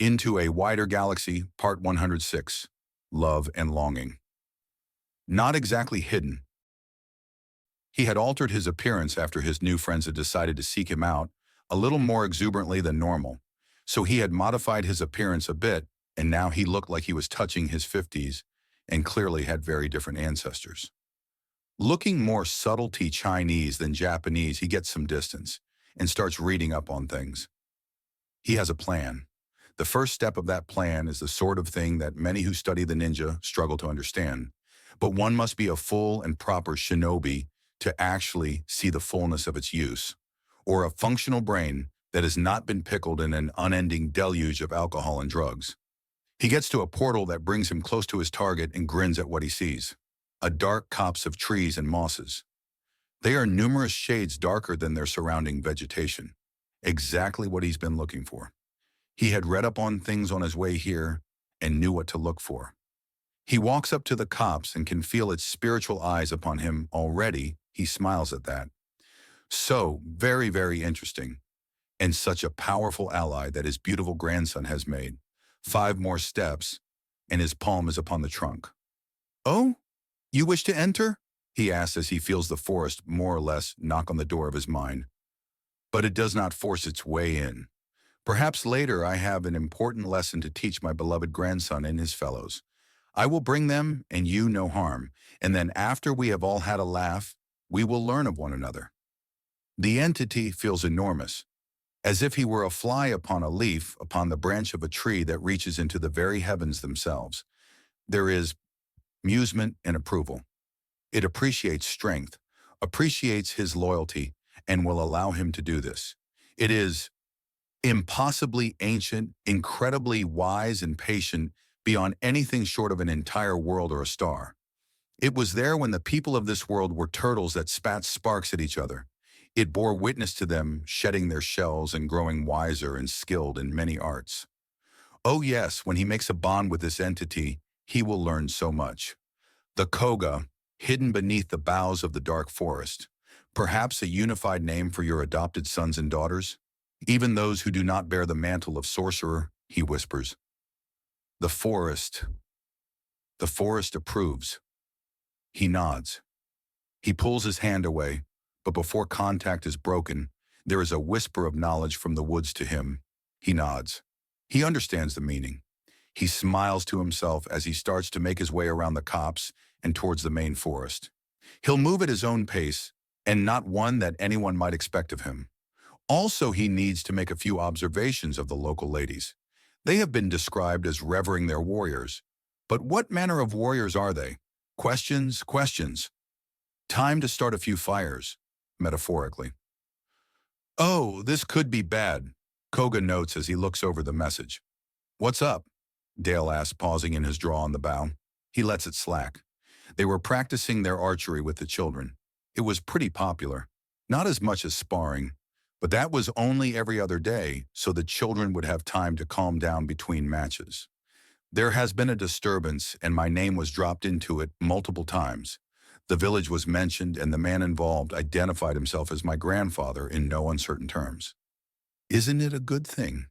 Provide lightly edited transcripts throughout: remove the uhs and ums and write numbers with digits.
Into a Wider Galaxy, Part 106, Love and Longing. Not exactly hidden. He had altered his appearance after his new friends had decided to seek him out a little more exuberantly than normal, so he had modified his appearance a bit, and now he looked like he was touching his 50s and clearly had very different ancestors. Looking more subtlety Chinese than Japanese, he gets some distance and starts reading up on things. He has a plan. The first step of that plan is the sort of thing that many who study the ninja struggle to understand, but one must be a full and proper shinobi to actually see the fullness of its use, or a functional brain that has not been pickled in an unending deluge of alcohol and drugs. He gets to a portal that brings him close to his target and grins at what he sees. A dark copse of trees and mosses. They are numerous shades darker than their surrounding vegetation. Exactly what he's been looking for. He had read up on things on his way here and knew what to look for. He walks up to the copse and can feel its spiritual eyes upon him already. He smiles at that. So, very, very interesting. And such a powerful ally that his beautiful grandson has made. 5 more steps, and his palm is upon the trunk. "Oh, you wish to enter?" he asks as he feels the forest more or less knock on the door of his mind. But it does not force its way in. Perhaps later I have an important lesson to teach my beloved grandson and his fellows. I will bring them and you no harm, and then after we have all had a laugh, we will learn of one another. The entity feels enormous, as if he were a fly upon a leaf upon the branch of a tree that reaches into the very heavens themselves. There is amusement and approval. It appreciates strength, appreciates his loyalty, and will allow him to do this. It is impossibly ancient, incredibly wise and patient, beyond anything short of an entire world or a star. It was there when the people of this world were turtles that spat sparks at each other. It bore witness to them shedding their shells and growing wiser and skilled in many arts. Oh yes, when he makes a bond with this entity, he will learn so much. The Koga, hidden beneath the boughs of the dark forest, perhaps a unified name for your adopted sons and daughters? Even those who do not bear the mantle of sorcerer, he whispers. The forest approves. He nods. He pulls his hand away, but before contact is broken, there is a whisper of knowledge from the woods to him. He nods. He understands the meaning. He smiles to himself as he starts to make his way around the copse and towards the main forest. He'll move at his own pace, and not one that anyone might expect of him. Also, he needs to make a few observations of the local ladies. They have been described as revering their warriors. But what manner of warriors are they? Questions, questions. Time to start a few fires, metaphorically. "Oh, this could be bad," Koga notes as he looks over the message. "What's up?" Dale asks, pausing in his draw on the bow. He lets it slack. They were practicing their archery with the children. It was pretty popular. Not as much as sparring, but that was only every other day, so the children would have time to calm down between matches. There has been a disturbance, and my name was dropped into it multiple times. The village was mentioned, and the man involved identified himself as my grandfather in no uncertain terms. Isn't it a good thing?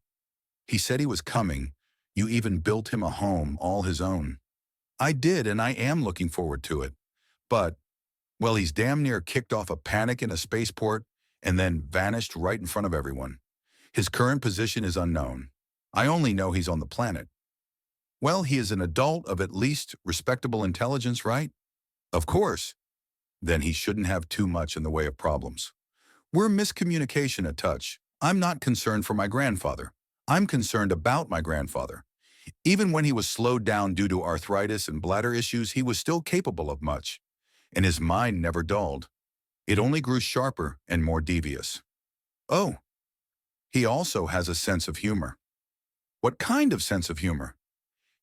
He said he was coming. You even built him a home all his own. I did, and I am looking forward to it. But, well, he's damn near kicked off a panic in a spaceport and then vanished right in front of everyone. His current position is unknown. I only know he's on the planet. Well, he is an adult of at least respectable intelligence, right? Of course. Then he shouldn't have too much in the way of problems. We're miscommunication a touch. I'm not concerned for my grandfather. I'm concerned about my grandfather. Even when he was slowed down due to arthritis and bladder issues, he was still capable of much. And his mind never dulled. It only grew sharper and more devious. Oh, he also has a sense of humor. What kind of sense of humor?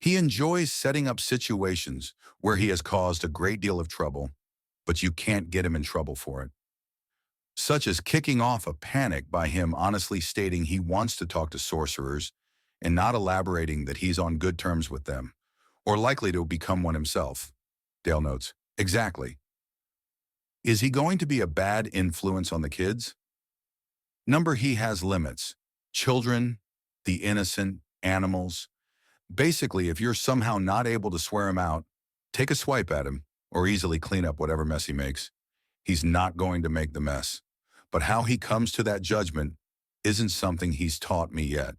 He enjoys setting up situations where he has caused a great deal of trouble, but you can't get him in trouble for it. Such as kicking off a panic by him honestly stating he wants to talk to sorcerers and not elaborating that he's on good terms with them, or likely to become one himself. Dale notes, exactly. Is he going to be a bad influence on the kids? He has limits. Children, the innocent, animals. Basically, if you're somehow not able to swear him out, take a swipe at him or easily clean up whatever mess he makes. He's not going to make the mess. But how he comes to that judgment isn't something he's taught me yet.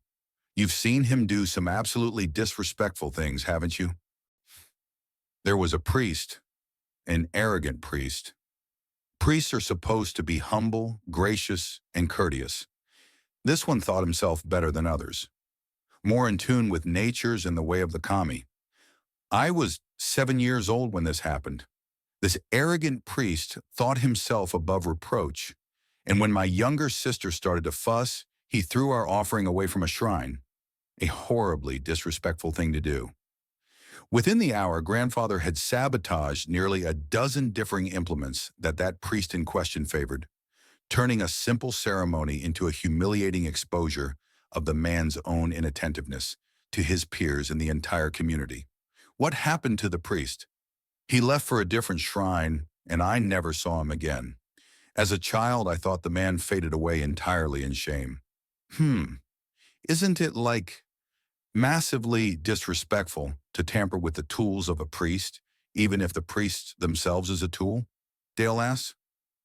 You've seen him do some absolutely disrespectful things, haven't you? There was a priest, an arrogant priest. Priests are supposed to be humble, gracious, and courteous. This one thought himself better than others, more in tune with nature's and the way of the kami. I was 7 years old when this happened. This arrogant priest thought himself above reproach, and when my younger sister started to fuss, he threw our offering away from a shrine, a horribly disrespectful thing to do. Within the hour, grandfather had sabotaged nearly a dozen differing implements that priest in question favored, turning a simple ceremony into a humiliating exposure of the man's own inattentiveness to his peers and the entire community. What happened to the priest? He left for a different shrine, and I never saw him again. As a child, I thought the man faded away entirely in shame. Isn't it like massively disrespectful to tamper with the tools of a priest, even if the priest themselves is a tool? Dale asks.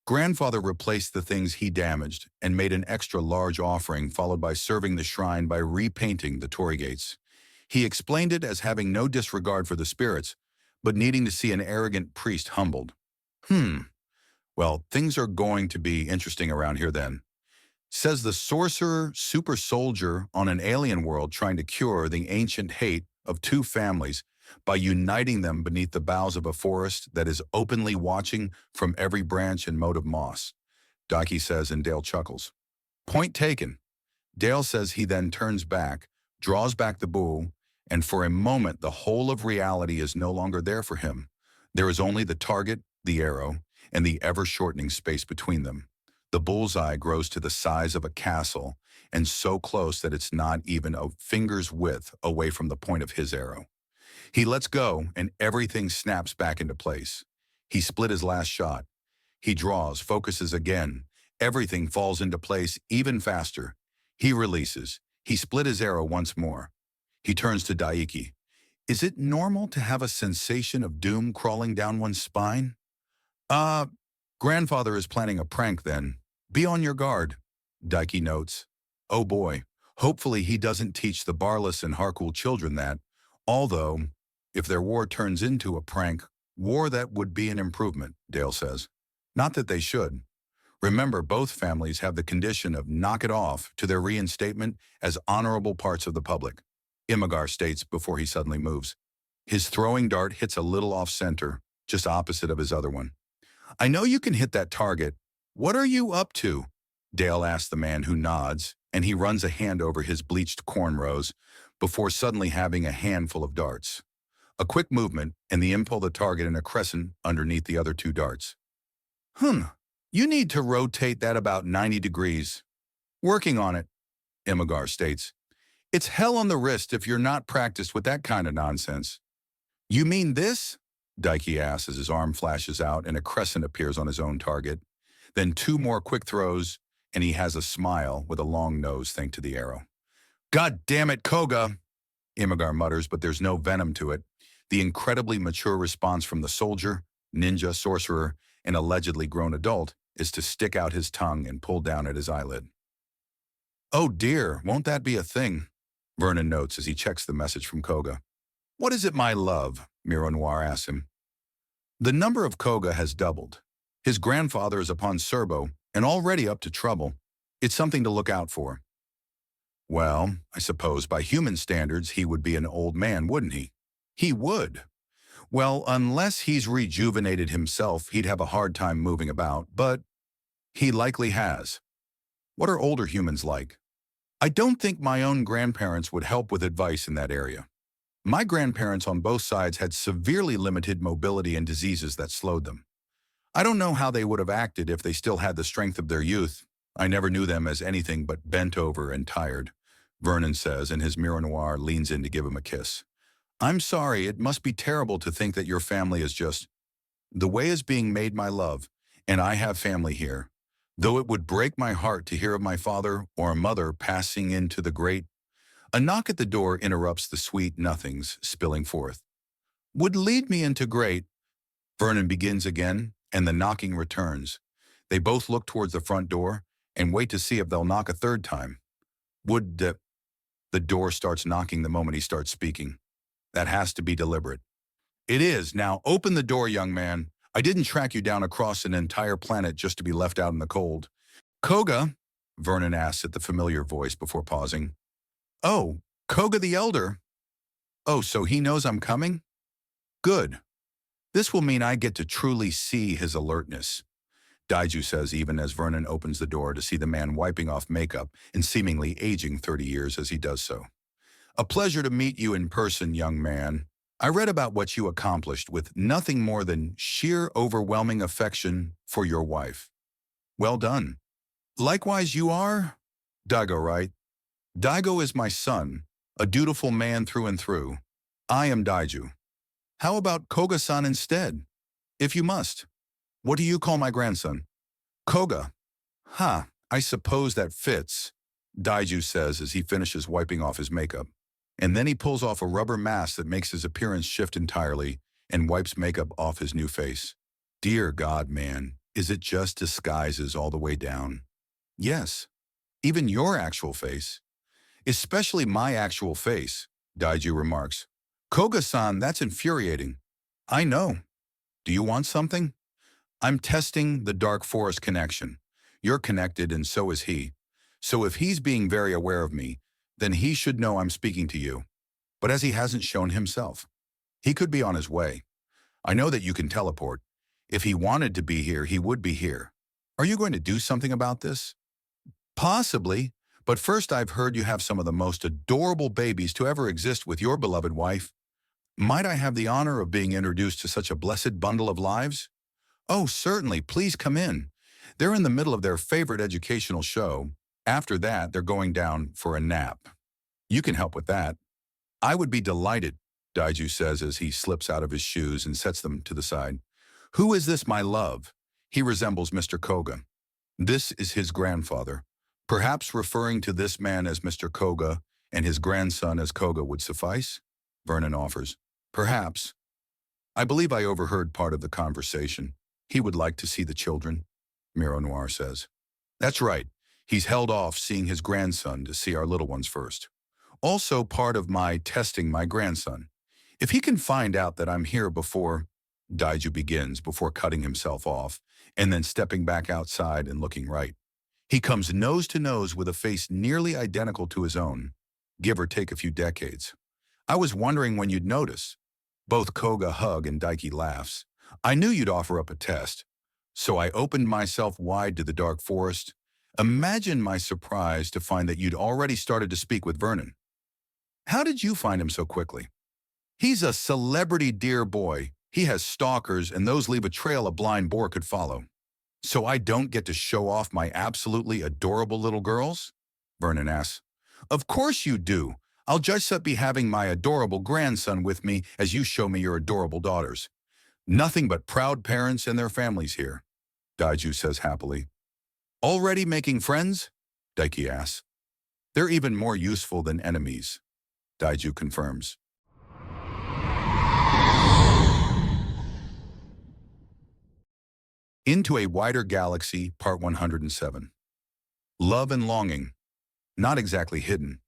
Grandfather replaced the things he damaged and made an extra large offering, followed by serving the shrine by repainting the torii gates. He explained it as having no disregard for the spirits, but needing to see an arrogant priest humbled. Well, things are going to be interesting around here then. Says the sorcerer super soldier on an alien world trying to cure the ancient hate of two families by uniting them beneath the boughs of a forest that is openly watching from every branch and mote of moss. Dike says, and Dale chuckles. Point taken. Dale says he then turns back, draws back the bow, and for a moment the whole of reality is no longer there for him. There is only the target, the arrow, and the ever-shortening space between them. The bullseye grows to the size of a castle, and so close that it's not even a finger's width away from the point of his arrow. He lets go, and everything snaps back into place. He split his last shot. He draws, focuses again. Everything falls into place even faster. He releases. He split his arrow once more. He turns to Daiki. Is it normal to have a sensation of doom crawling down one's spine? Grandfather is planning a prank then. Be on your guard, Daiki notes. Oh boy, hopefully he doesn't teach the Barless and Harkul children that, although, if their war turns into a prank, war that would be an improvement, Dale says. Not that they should. Remember, both families have the condition of knock it off to their reinstatement as honorable parts of the public, Imagar states before he suddenly moves. His throwing dart hits a little off-center, just opposite of his other one. I know you can hit that target. What are you up to? Dale asks the man, who nods, and he runs a hand over his bleached cornrows before suddenly having a handful of darts. A quick movement, and the impel the target in a crescent underneath the other two darts. You need to rotate that about 90 degrees. Working on it, Imagar states. It's hell on the wrist if you're not practiced with that kind of nonsense. You mean this? Dike asks as his arm flashes out and a crescent appears on his own target. Then 2 more quick throws, and he has a smile with a long nose thanks to the arrow. God damn it, Koga, Imagar mutters, but there's no venom to it. The incredibly mature response from the soldier, ninja, sorcerer, and allegedly grown adult is to stick out his tongue and pull down at his eyelid. Oh dear, won't that be a thing? Vernon notes as he checks the message from Koga. What is it, my love? Miro Noir asks him. The number of Koga has doubled. His grandfather is upon Serbo and already up to trouble. It's something to look out for. Well, I suppose by human standards he would be an old man, wouldn't he? He would. Well, unless he's rejuvenated himself, he'd have a hard time moving about, but he likely has. What are older humans like? I don't think my own grandparents would help with advice in that area. My grandparents on both sides had severely limited mobility and diseases that slowed them. I don't know how they would have acted if they still had the strength of their youth. I never knew them as anything but bent over and tired, Vernon says, and his Miro Noir leans in to give him a kiss. I'm sorry, it must be terrible to think that your family is just the way is being made, my love, and I have family here. Though it would break my heart to hear of my father or mother passing into the great A knock at the door interrupts the sweet nothings spilling forth. Would lead me into great. Vernon begins again, and the knocking returns. They both look towards the front door and wait to see if they'll knock a third time. The door starts knocking the moment he starts speaking. That has to be deliberate. It is. Now open the door, young man. I didn't track you down across an entire planet just to be left out in the cold. Koga? Vernon asks at the familiar voice before pausing. Oh, Koga the Elder. Oh, so he knows I'm coming? Good. This will mean I get to truly see his alertness. Daiju says even as Vernon opens the door to see the man wiping off makeup and seemingly aging 30 years as he does so. A pleasure to meet you in person, young man. I read about what you accomplished with nothing more than sheer overwhelming affection for your wife. Well done. Likewise you are? Daigo, right? Daigo is my son, a dutiful man through and through. I am Daiju. How about Koga-san instead? If you must. What do you call my grandson? Koga. I suppose that fits, Daiju says as he finishes wiping off his makeup. And then he pulls off a rubber mask that makes his appearance shift entirely and wipes makeup off his new face. Dear God, man, is it just disguises all the way down? Yes, even your actual face. Especially my actual face, Daiju remarks. Koga-san, that's infuriating. I know. Do you want something? I'm testing the Dark Forest connection. You're connected and so is he. So if he's being very aware of me, then he should know I'm speaking to you. But as he hasn't shown himself, he could be on his way. I know that you can teleport. If he wanted to be here, he would be here. Are you going to do something about this? Possibly, but first I've heard you have some of the most adorable babies to ever exist with your beloved wife. Might I have the honor of being introduced to such a blessed bundle of lives? Oh, certainly, please come in. They're in the middle of their favorite educational show. After that, they're going down for a nap. You can help with that. I would be delighted, Daiju says as he slips out of his shoes and sets them to the side. Who is this, my love? He resembles Mr. Koga. This is his grandfather. Perhaps referring to this man as Mr. Koga and his grandson as Koga would suffice? Vernon offers. Perhaps. I believe I overheard part of the conversation. He would like to see the children, Miro Noir says. That's right. He's held off seeing his grandson to see our little ones first. Also part of my testing my grandson. If he can find out that I'm here before, Daiju begins before cutting himself off and then stepping back outside and looking right. He comes nose to nose with a face nearly identical to his own, give or take a few decades. I was wondering when you'd notice. Both Koga hug and Daiki laughs. I knew you'd offer up a test, so I opened myself wide to the dark forest. Imagine my surprise to find that you'd already started to speak with Vernon. How did you find him so quickly? He's a celebrity dear boy. He has stalkers, and those leave a trail a blind boar could follow. So I don't get to show off my absolutely adorable little girls? Vernon asks. Of course you do. I'll just be having my adorable grandson with me as you show me your adorable daughters. Nothing but proud parents and their families here, Daiju says happily. Already making friends? Daiki asks. They're even more useful than enemies, Daiju confirms. Into a Wider Galaxy, Part 107. Love and longing, not exactly hidden.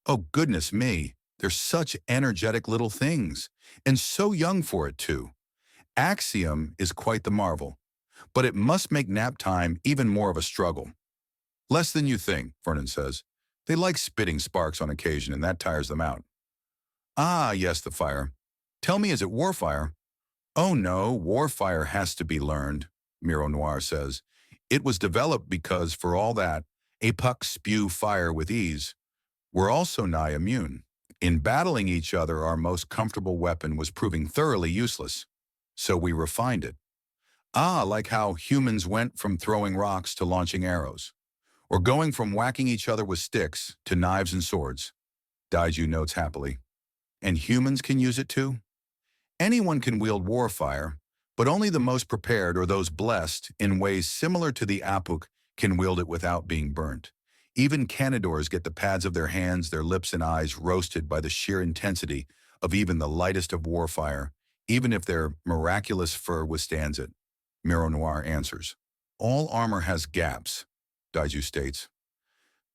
Oh, goodness me, they're such energetic little things, and so young for it, too. Axiom is quite the marvel, but it must make nap time even more of a struggle. Less than you think, Vernon says. They like spitting sparks on occasion, and that tires them out. Ah, yes, the fire. Tell me, is it warfire? Oh no, warfire has to be learned, Miro Noir says. It was developed because, for all that, apuks spew fire with ease. We're also nigh immune. In battling each other, our most comfortable weapon was proving thoroughly useless. So we refined it. Ah, like how humans went from throwing rocks to launching arrows, or going from whacking each other with sticks to knives and swords, Daiju notes happily. And humans can use it too? Anyone can wield warfire, but only the most prepared or those blessed in ways similar to the apuk can wield it without being burnt. Even canidors get the pads of their hands, their lips and eyes roasted by the sheer intensity of even the lightest of warfire, even if their miraculous fur withstands it. Miro Noir answers. All armor has gaps, Daiju states.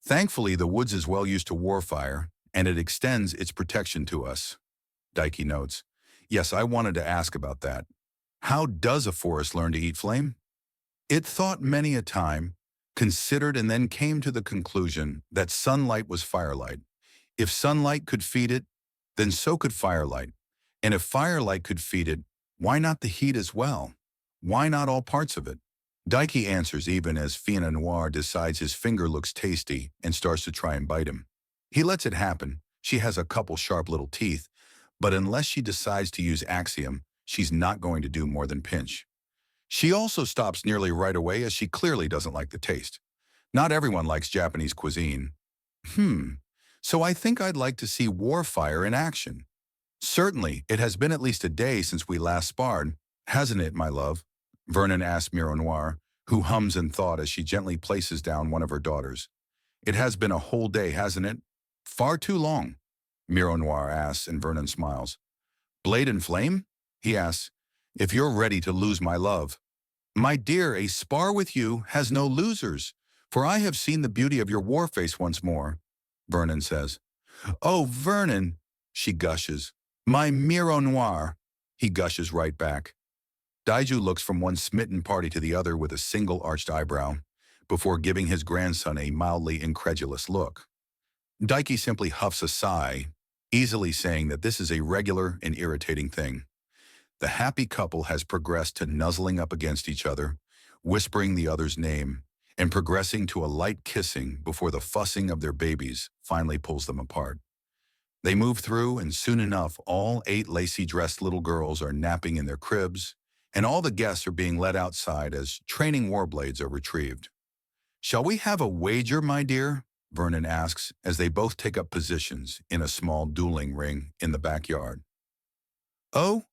Thankfully, the woods is well used to warfire, and it extends its protection to us. Daiki notes. Yes, I wanted to ask about that. How does a forest learn to eat flame? It thought many a time, considered and then came to the conclusion that sunlight was firelight. If sunlight could feed it, then so could firelight. And if firelight could feed it, why not the heat as well? Why not all parts of it? Daiki answers even as Fiona Noir decides his finger looks tasty and starts to try and bite him. He lets it happen. She has a couple sharp little teeth, but unless she decides to use Axiom, she's not going to do more than pinch. She also stops nearly right away as she clearly doesn't like the taste. Not everyone likes Japanese cuisine. So I think I'd like to see warfire in action. Certainly, it has been at least a day since we last sparred, hasn't it, my love? Vernon asks Miro Noir, who hums in thought as she gently places down one of her daughters. It has been a whole day, hasn't it? Far too long, Miro Noir asks, and Vernon smiles. Blade and flame? He asks. If you're ready to lose my love. My dear, a spar with you has no losers, for I have seen the beauty of your war face once more, Vernon says. Oh, Vernon, she gushes. My Miro Noir, he gushes right back. Daiju looks from one smitten party to the other with a single arched eyebrow, before giving his grandson a mildly incredulous look. Daiki simply huffs a sigh, easily saying that this is a regular and irritating thing. The happy couple has progressed to nuzzling up against each other, whispering the other's name, and progressing to a light kissing before the fussing of their babies finally pulls them apart. They move through, and soon enough, all 8 lacy-dressed little girls are napping in their cribs, and all the guests are being led outside as training warblades are retrieved. Shall we have a wager, my dear? Vernon asks as they both take up positions in a small dueling ring in the backyard. Oh,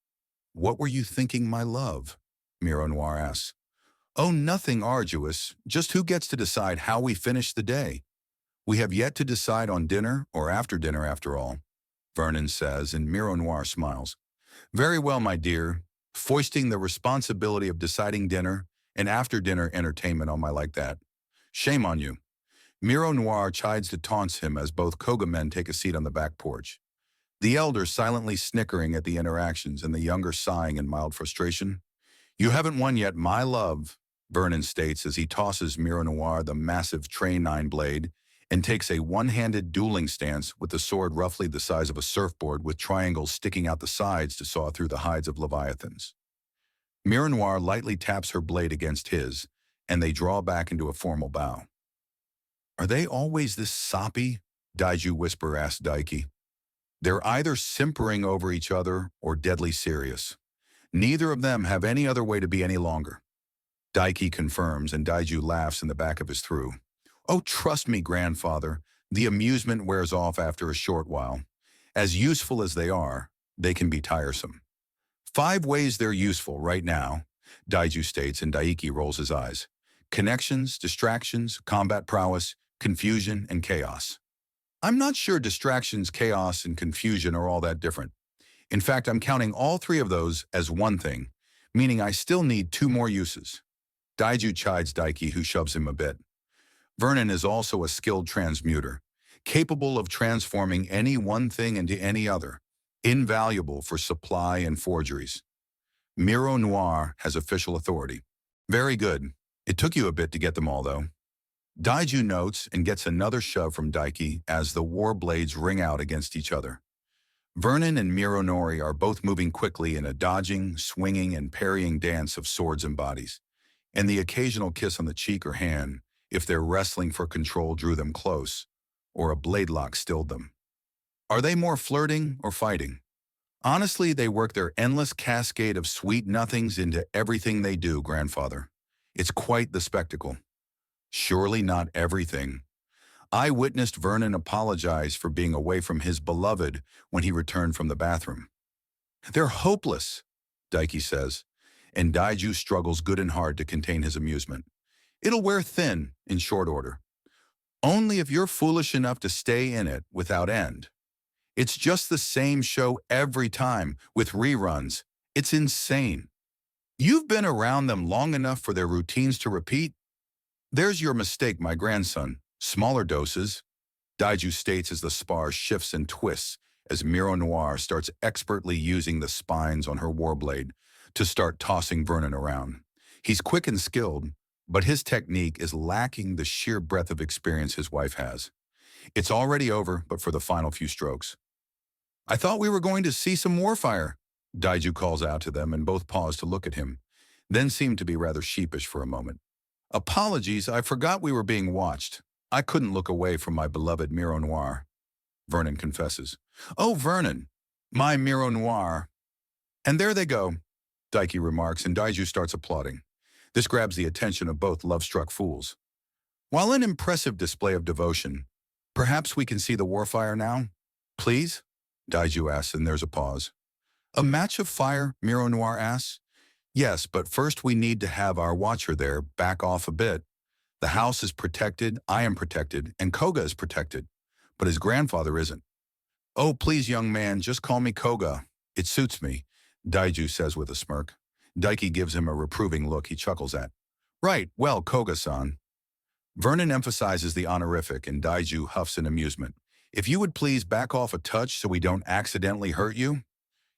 what were you thinking, my love? Miro Noir asks. Oh, nothing arduous, just who gets to decide how we finish the day. We have yet to decide on dinner or after dinner after all, Vernon says, and Miro Noir smiles. Very well, my dear, foisting the responsibility of deciding dinner and after-dinner entertainment on my like that. Shame on you. Miro Noir chides to taunts him as both Koga men take a seat on the back porch. The elder silently snickering at the interactions and the younger sighing in mild frustration. You haven't won yet, my love, Vernon states as he tosses Miro Noir the massive Tray 9 blade and takes a one-handed dueling stance with the sword roughly the size of a surfboard with triangles sticking out the sides to saw through the hides of leviathans. Miro Noir lightly taps her blade against his, and they draw back into a formal bow. Are they always this soppy? Daiju whisper asks Daiki. They're either simpering over each other or deadly serious. Neither of them have any other way to be any longer. Daiki confirms, and Daiju laughs in the back of his through. Oh, trust me, grandfather, the amusement wears off after a short while. As useful as they are, they can be tiresome. 5 ways they're useful right now, Daiju states, and Daiki rolls his eyes. Connections, distractions, combat prowess, confusion, and chaos. I'm not sure distractions, chaos, and confusion are all that different. In fact, I'm counting all 3 of those as one thing, meaning I still need 2 more uses. Daiju chides Daiki, who shoves him a bit. Vernon is also a skilled transmuter, capable of transforming any one thing into any other, invaluable for supply and forgeries. Miro Noir has official authority. Very good. It took you a bit to get them all, though. Daiju notes and gets another shove from Daiki as the war blades ring out against each other. Vernon and Miro Noir are both moving quickly in a dodging, swinging, and parrying dance of swords and bodies, and the occasional kiss on the cheek or hand, if their wrestling for control drew them close, or a blade lock stilled them. Are they more flirting or fighting? Honestly, they work their endless cascade of sweet nothings into everything they do, grandfather. It's quite the spectacle. Surely not everything. I witnessed Vernon apologize for being away from his beloved when he returned from the bathroom. They're hopeless, Daiki says, and Daiju struggles good and hard to contain his amusement. It'll wear thin in short order. Only if you're foolish enough to stay in it without end. It's just the same show every time, with reruns. It's insane. You've been around them long enough for their routines to repeat? There's your mistake, my grandson. Smaller doses. Daiju states as the spar shifts and twists as Miro Noir starts expertly using the spines on her warblade to start tossing Vernon around. He's quick and skilled, but his technique is lacking the sheer breadth of experience his wife has. It's already over, but for the final few strokes. I thought we were going to see some warfire, Daiju calls out to them, and both pause to look at him, then seem to be rather sheepish for a moment. Apologies, I forgot we were being watched. I couldn't look away from my beloved Miro Noir, Vernon confesses. Oh, Vernon, my Miro Noir. And there they go, Daiki remarks, and Daiju starts applauding. This grabs the attention of both love-struck fools. While an impressive display of devotion, perhaps we can see the warfire now? Please? Daiju asks, and there's a pause. A match of fire, Miro Noir asks. Yes, but first we need to have our watcher there back off a bit. The house is protected, I am protected, and Koga is protected, but his grandfather isn't. Oh, please, young man, just call me Koga. It suits me, Daiju says with a smirk. Daiki gives him a reproving look he chuckles at. Right, well, Koga-san. Vernon emphasizes the honorific, and Daiju huffs in amusement. If you would please back off a touch so we don't accidentally hurt you.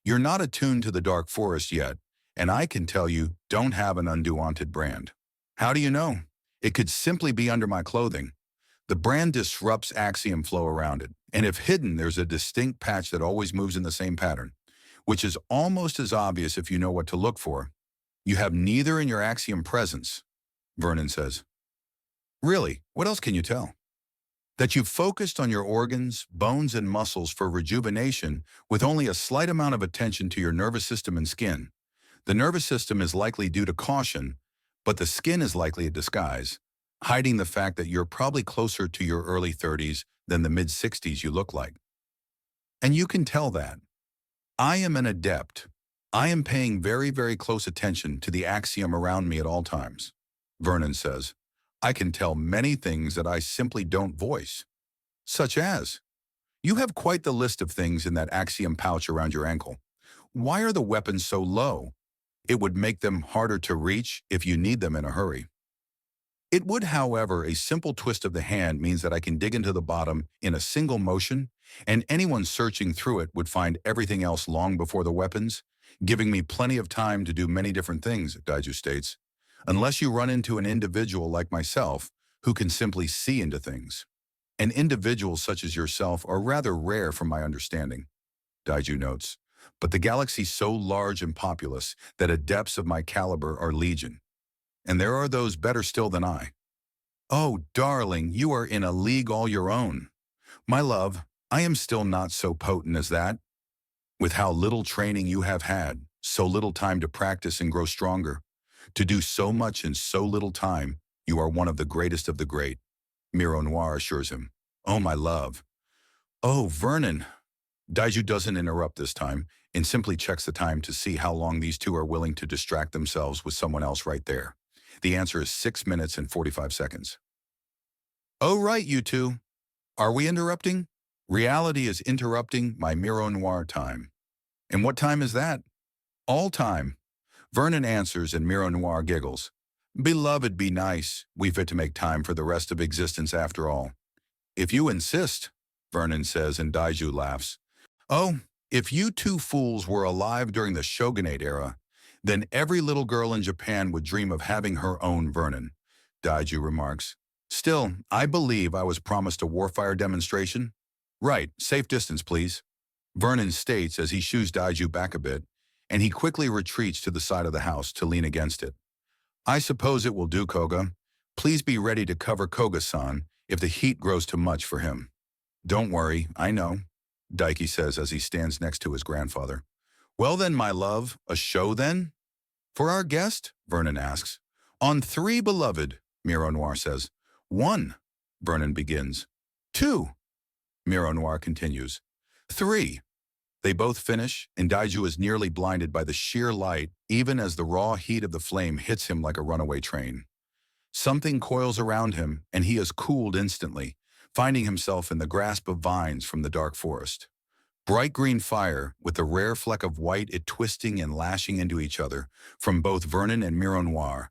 You're not attuned to the dark forest yet, and I can tell you don't have an unwanted brand. How do you know? It could simply be under my clothing. The brand disrupts axiom flow around it, and if hidden, there's a distinct patch that always moves in the same pattern, which is almost as obvious if you know what to look for. You have neither in your axiom presence, Vernon says. Really, what else can you tell? That you've focused on your organs, bones, and muscles for rejuvenation with only a slight amount of attention to your nervous system and skin. The nervous system is likely due to caution, but the skin is likely a disguise, hiding the fact that you're probably closer to your early 30s than the mid-60s you look like. And you can tell that. I am an adept. I am paying very, very close attention to the axiom around me at all times, Vernon says. I can tell many things that I simply don't voice. Such as, you have quite the list of things in that axiom pouch around your ankle. Why are the weapons so low? It would make them harder to reach if you need them in a hurry. It would, however, a simple twist of the hand means that I can dig into the bottom in a single motion, and anyone searching through it would find everything else long before the weapons, giving me plenty of time to do many different things, Daiju states, unless you run into an individual like myself who can simply see into things. And individuals such as yourself are rather rare from my understanding, Daiju notes, but the galaxy's so large and populous that adepts of my caliber are legion. And there are those better still than I. Oh, darling, you are in a league all your own. My love, I am still not so potent as that. With how little training you have had, so little time to practice and grow stronger, to do so much in so little time, you are one of the greatest of the great, Miro Noir assures him. Oh, my love. Oh, Vernon. Daiju doesn't interrupt this time and simply checks the time to see how long these two are willing to distract themselves with someone else right there. The answer is 6 minutes and 45 seconds. Oh, right, you two. Are we interrupting? Reality is interrupting my Miro Noir time. And what time is that? All time. Vernon answers and Miro Noir giggles. Beloved, be nice. We fit to make time for the rest of existence after all. If you insist, Vernon says, and Daiju laughs. Oh, if you two fools were alive during the Shogunate era, then every little girl in Japan would dream of having her own Vernon, Daiju remarks. Still, I believe I was promised a warfire demonstration. Right, safe distance, please. Vernon states as he shoos Daiju back a bit, and he quickly retreats to the side of the house to lean against it. I suppose it will do, Koga. Please be ready to cover Koga-san if the heat grows too much for him. Don't worry, I know, Daiki says as he stands next to his grandfather. Well then, my love, a show then? For our guest? Vernon asks. On 3, beloved, Miro Noir says. 1, Vernon begins. 2, Miro Noir continues. 3. They both finish, and Daiju is nearly blinded by the sheer light, even as the raw heat of the flame hits him like a runaway train. Something coils around him, and he is cooled instantly, finding himself in the grasp of vines from the dark forest. Bright green fire, with a rare fleck of white it twisting and lashing into each other, from both Vernon and Mironoir,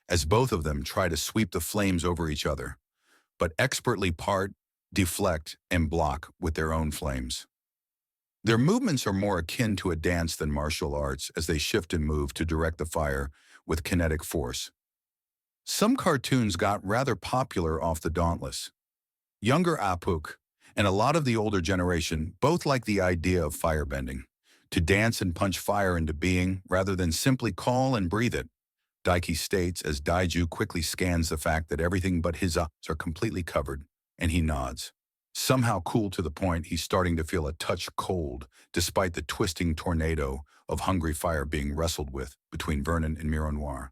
as both of them try to sweep the flames over each other, but expertly part, deflect, and block with their own flames. Their movements are more akin to a dance than martial arts as they shift and move to direct the fire with kinetic force. Some cartoons got rather popular off the Dauntless. Younger Apuk and a lot of the older generation both like the idea of firebending, to dance and punch fire into being rather than simply call and breathe it, Daiki states as Daiju quickly scans the fact that everything but his eyes are completely covered, and he nods. Somehow cool to the point he's starting to feel a touch cold, despite the twisting tornado of hungry fire being wrestled with between Vernon and Mironoir.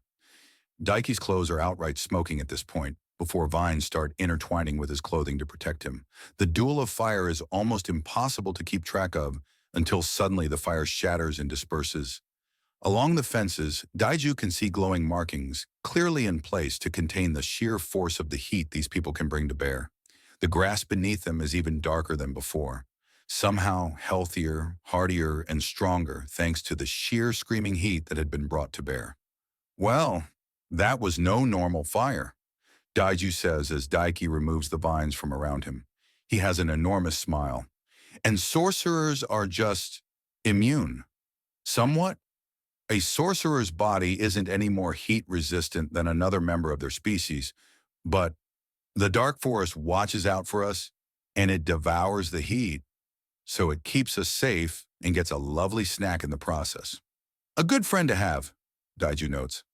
Daiki's clothes are outright smoking at this point, before vines start intertwining with his clothing to protect him. The duel of fire is almost impossible to keep track of until suddenly the fire shatters and disperses. Along the fences, Daiju can see glowing markings, clearly in place to contain the sheer force of the heat these people can bring to bear. The grass beneath them is even darker than before, somehow healthier, hardier, and stronger thanks to the sheer screaming heat that had been brought to bear. Well, that was no normal fire, Daiju says as Daiki removes the vines from around him. He has an enormous smile. And sorcerers are just immune. Somewhat. A sorcerer's body isn't any more heat-resistant than another member of their species, but the dark forest watches out for us, and it devours the heat, so it keeps us safe and gets a lovely snack in the process. A good friend to have, Daiju notes,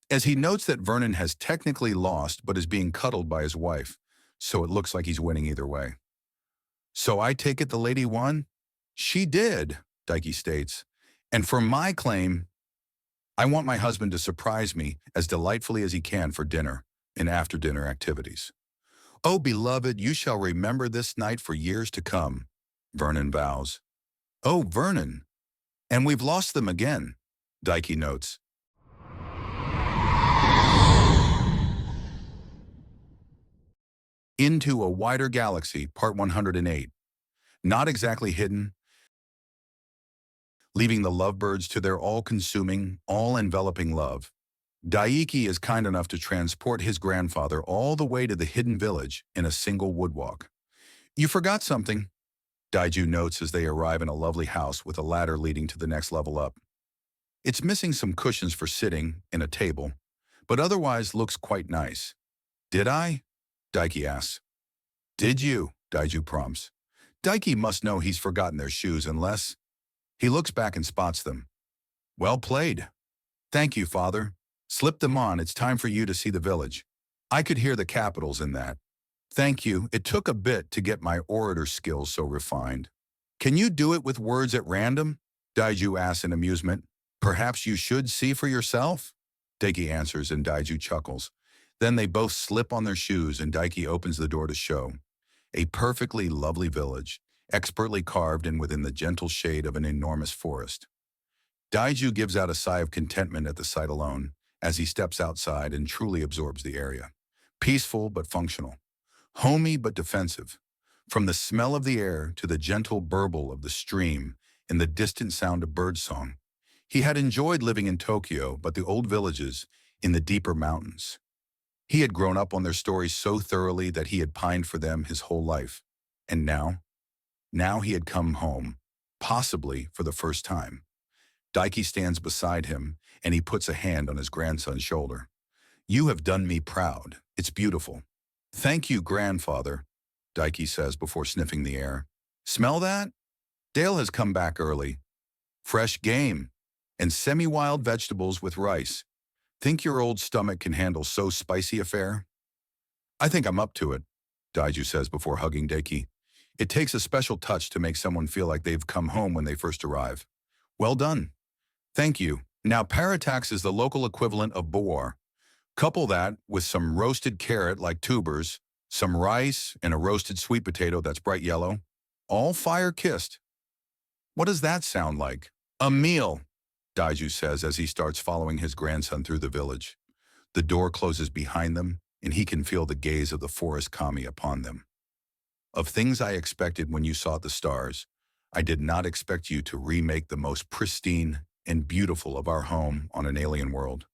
as he notes that Vernon has technically lost but is being cuddled by his wife, so it looks like he's winning either way. So I take it the lady won? She did, Daiki states, and for my claim, I want my husband to surprise me as delightfully as he can for dinner and after-dinner activities. Oh, beloved, you shall remember this night for years to come, Vernon vows. Oh, Vernon, and we've lost them again, Daiki notes. Into a Wider Galaxy, Part 108. Not exactly hidden, leaving the lovebirds to their all-consuming, all-enveloping love. Daiki is kind enough to transport his grandfather all the way to the hidden village in a single woodwalk. You forgot something, Daiju notes as they arrive in a lovely house with a ladder leading to the next level up. It's missing some cushions for sitting and a table, but otherwise looks quite nice. Did I? Daiki asks. Did you? Daiju prompts. Daiki must know he's forgotten their shoes unless... He looks back and spots them. Well played. Thank you, father. Slip them on, it's time for you to see the village. I could hear the capitals in that. Thank you, it took a bit to get my orator skills so refined. Can you do it with words at random? Daiju asks in amusement. Perhaps you should see for yourself? Daiki answers and Daiju chuckles. Then they both slip on their shoes and Daiki opens the door to show. A perfectly lovely village, expertly carved and within the gentle shade of an enormous forest. Daiju gives out a sigh of contentment at the sight alone, as he steps outside and truly absorbs the area. Peaceful but functional. Homey but defensive. From the smell of the air to the gentle burble of the stream and the distant sound of birdsong. He had enjoyed living in Tokyo, but the old villages in the deeper mountains. He had grown up on their stories so thoroughly that he had pined for them his whole life. And now he had come home, possibly for the first time. Daiki stands beside him, and he puts a hand on his grandson's shoulder. You have done me proud. It's beautiful. Thank you, grandfather, Daiki says before sniffing the air. Smell that? Dale has come back early. Fresh game and semi-wild vegetables with rice. Think your old stomach can handle so spicy a fare? I think I'm up to it, Daiju says before hugging Daiki. It takes a special touch to make someone feel like they've come home when they first arrive. Well done. Thank you. Now Paratax is the local equivalent of boar. Couple that with some roasted carrot like tubers, some rice, and a roasted sweet potato that's bright yellow. All fire-kissed. What does that sound like? A meal, Daiju says as he starts following his grandson through the village. The door closes behind them, and he can feel the gaze of the forest kami upon them. Of things I expected when you saw the stars, I did not expect you to remake the most pristine and beautiful of our home on an alien world.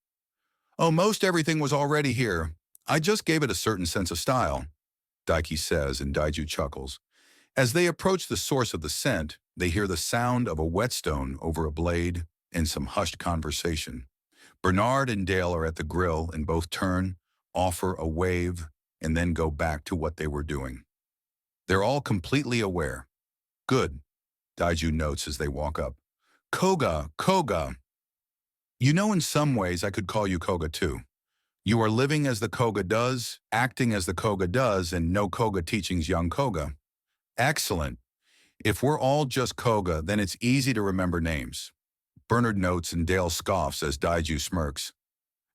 Oh, most everything was already here. I just gave it a certain sense of style, Daiki says, and Daiju chuckles. As they approach the source of the scent, they hear the sound of a whetstone over a blade and some hushed conversation. Bernard and Dale are at the grill and both turn, offer a wave, and then go back to what they were doing. They're all completely aware. Good, Daiju notes as they walk up. Koga, Koga. You know, in some ways I could call you Koga too. You are living as the Koga does, acting as the Koga does, and no Koga teachings young Koga. Excellent. If we're all just Koga, then it's easy to remember names. Bernard notes and Dale scoffs as Daiju smirks.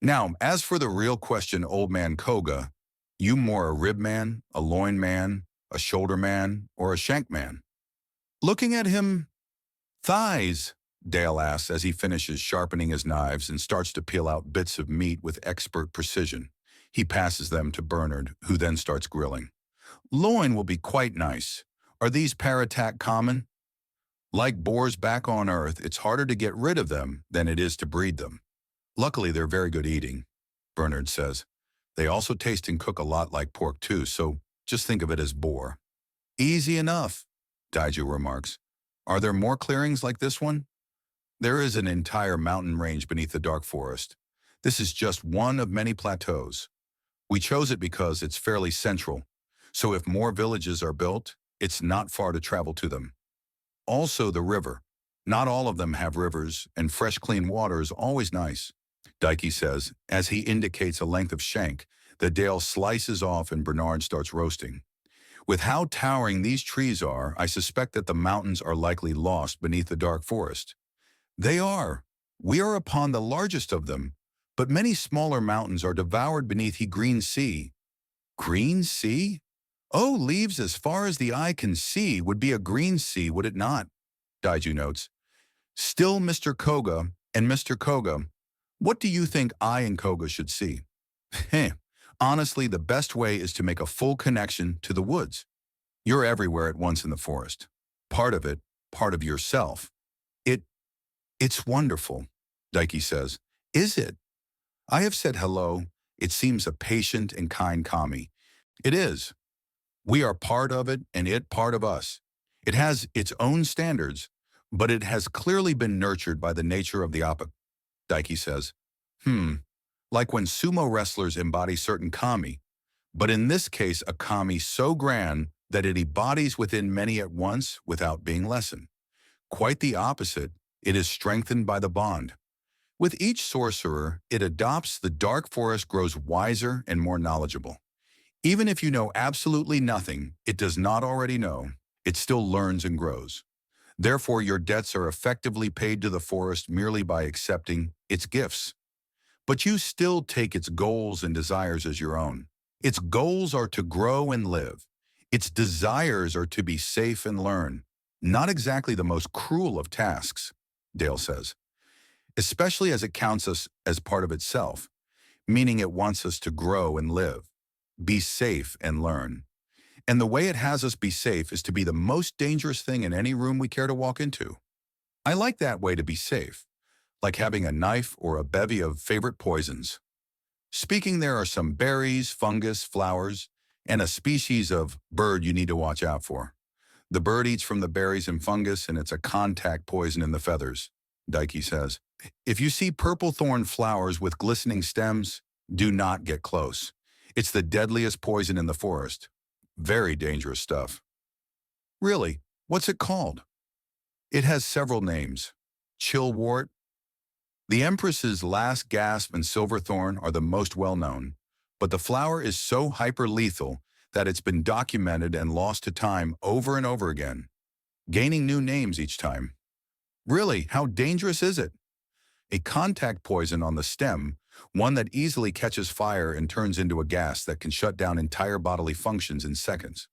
Now, as for the real question, old man Koga, you more a rib man, a loin man, a shoulder man, or a shank man? Looking at him, thighs, Dale asks as he finishes sharpening his knives and starts to peel out bits of meat with expert precision. He passes them to Bernard, who then starts grilling. Loin will be quite nice. Are these paratak common? Like boars back on Earth, it's harder to get rid of them than it is to breed them. Luckily, they're very good eating, Bernard says. They also taste and cook a lot like pork too, so just think of it as boar. Easy enough, Daiju remarks. Are there more clearings like this one? There is an entire mountain range beneath the dark forest. This is just one of many plateaus. We chose it because it's fairly central, so if more villages are built, it's not far to travel to them. Also the river. Not all of them have rivers, and fresh clean water is always nice, Daiki says, as he indicates a length of shank that Dale slices off and Bernard starts roasting. With how towering these trees are, I suspect that the mountains are likely lost beneath the dark forest. They are. We are upon the largest of them, but many smaller mountains are devoured beneath the green sea. Green sea? Oh, leaves as far as the eye can see would be a green sea, would it not? Daiju notes. Still, Mr. Koga and Mr. Koga, what do you think I and Koga should see? Heh. Honestly, the best way is to make a full connection to the woods. You're everywhere at once in the forest. Part of it, part of yourself. It's wonderful, Daiki says. Is it? I have said hello. It seems a patient and kind kami. It is. We are part of it and it part of us. It has its own standards, but it has clearly been nurtured by the nature of the opposite, Daiki says. Like when sumo wrestlers embody certain kami, but in this case a kami so grand that it embodies within many at once without being lessened. Quite the opposite, it is strengthened by the bond. With each sorcerer, it adopts the dark forest grows wiser and more knowledgeable. Even if you know absolutely nothing, it does not already know, it still learns and grows. Therefore, your debts are effectively paid to the forest merely by accepting its gifts. But you still take its goals and desires as your own. Its goals are to grow and live. Its desires are to be safe and learn. Not exactly the most cruel of tasks, Dale says, especially as it counts us as part of itself, meaning it wants us to grow and live, be safe and learn. And the way it has us be safe is to be the most dangerous thing in any room we care to walk into. I like that way to be safe, like having a knife or a bevy of favorite poisons. Speaking, there are some berries, fungus, flowers, and a species of bird you need to watch out for. The bird eats from the berries and fungus, and it's a contact poison in the feathers, Daiki says. If you see purple thorn flowers with glistening stems, do not get close. It's the deadliest poison in the forest. Very dangerous stuff. Really, what's it called? It has several names. Chillwort. The Empress's last gasp and silverthorn are the most well-known, but the flower is so hyper-lethal that it's been documented and lost to time over and over again, gaining new names each time. Really, how dangerous is it? A contact poison on the stem, one that easily catches fire and turns into a gas that can shut down entire bodily functions in seconds.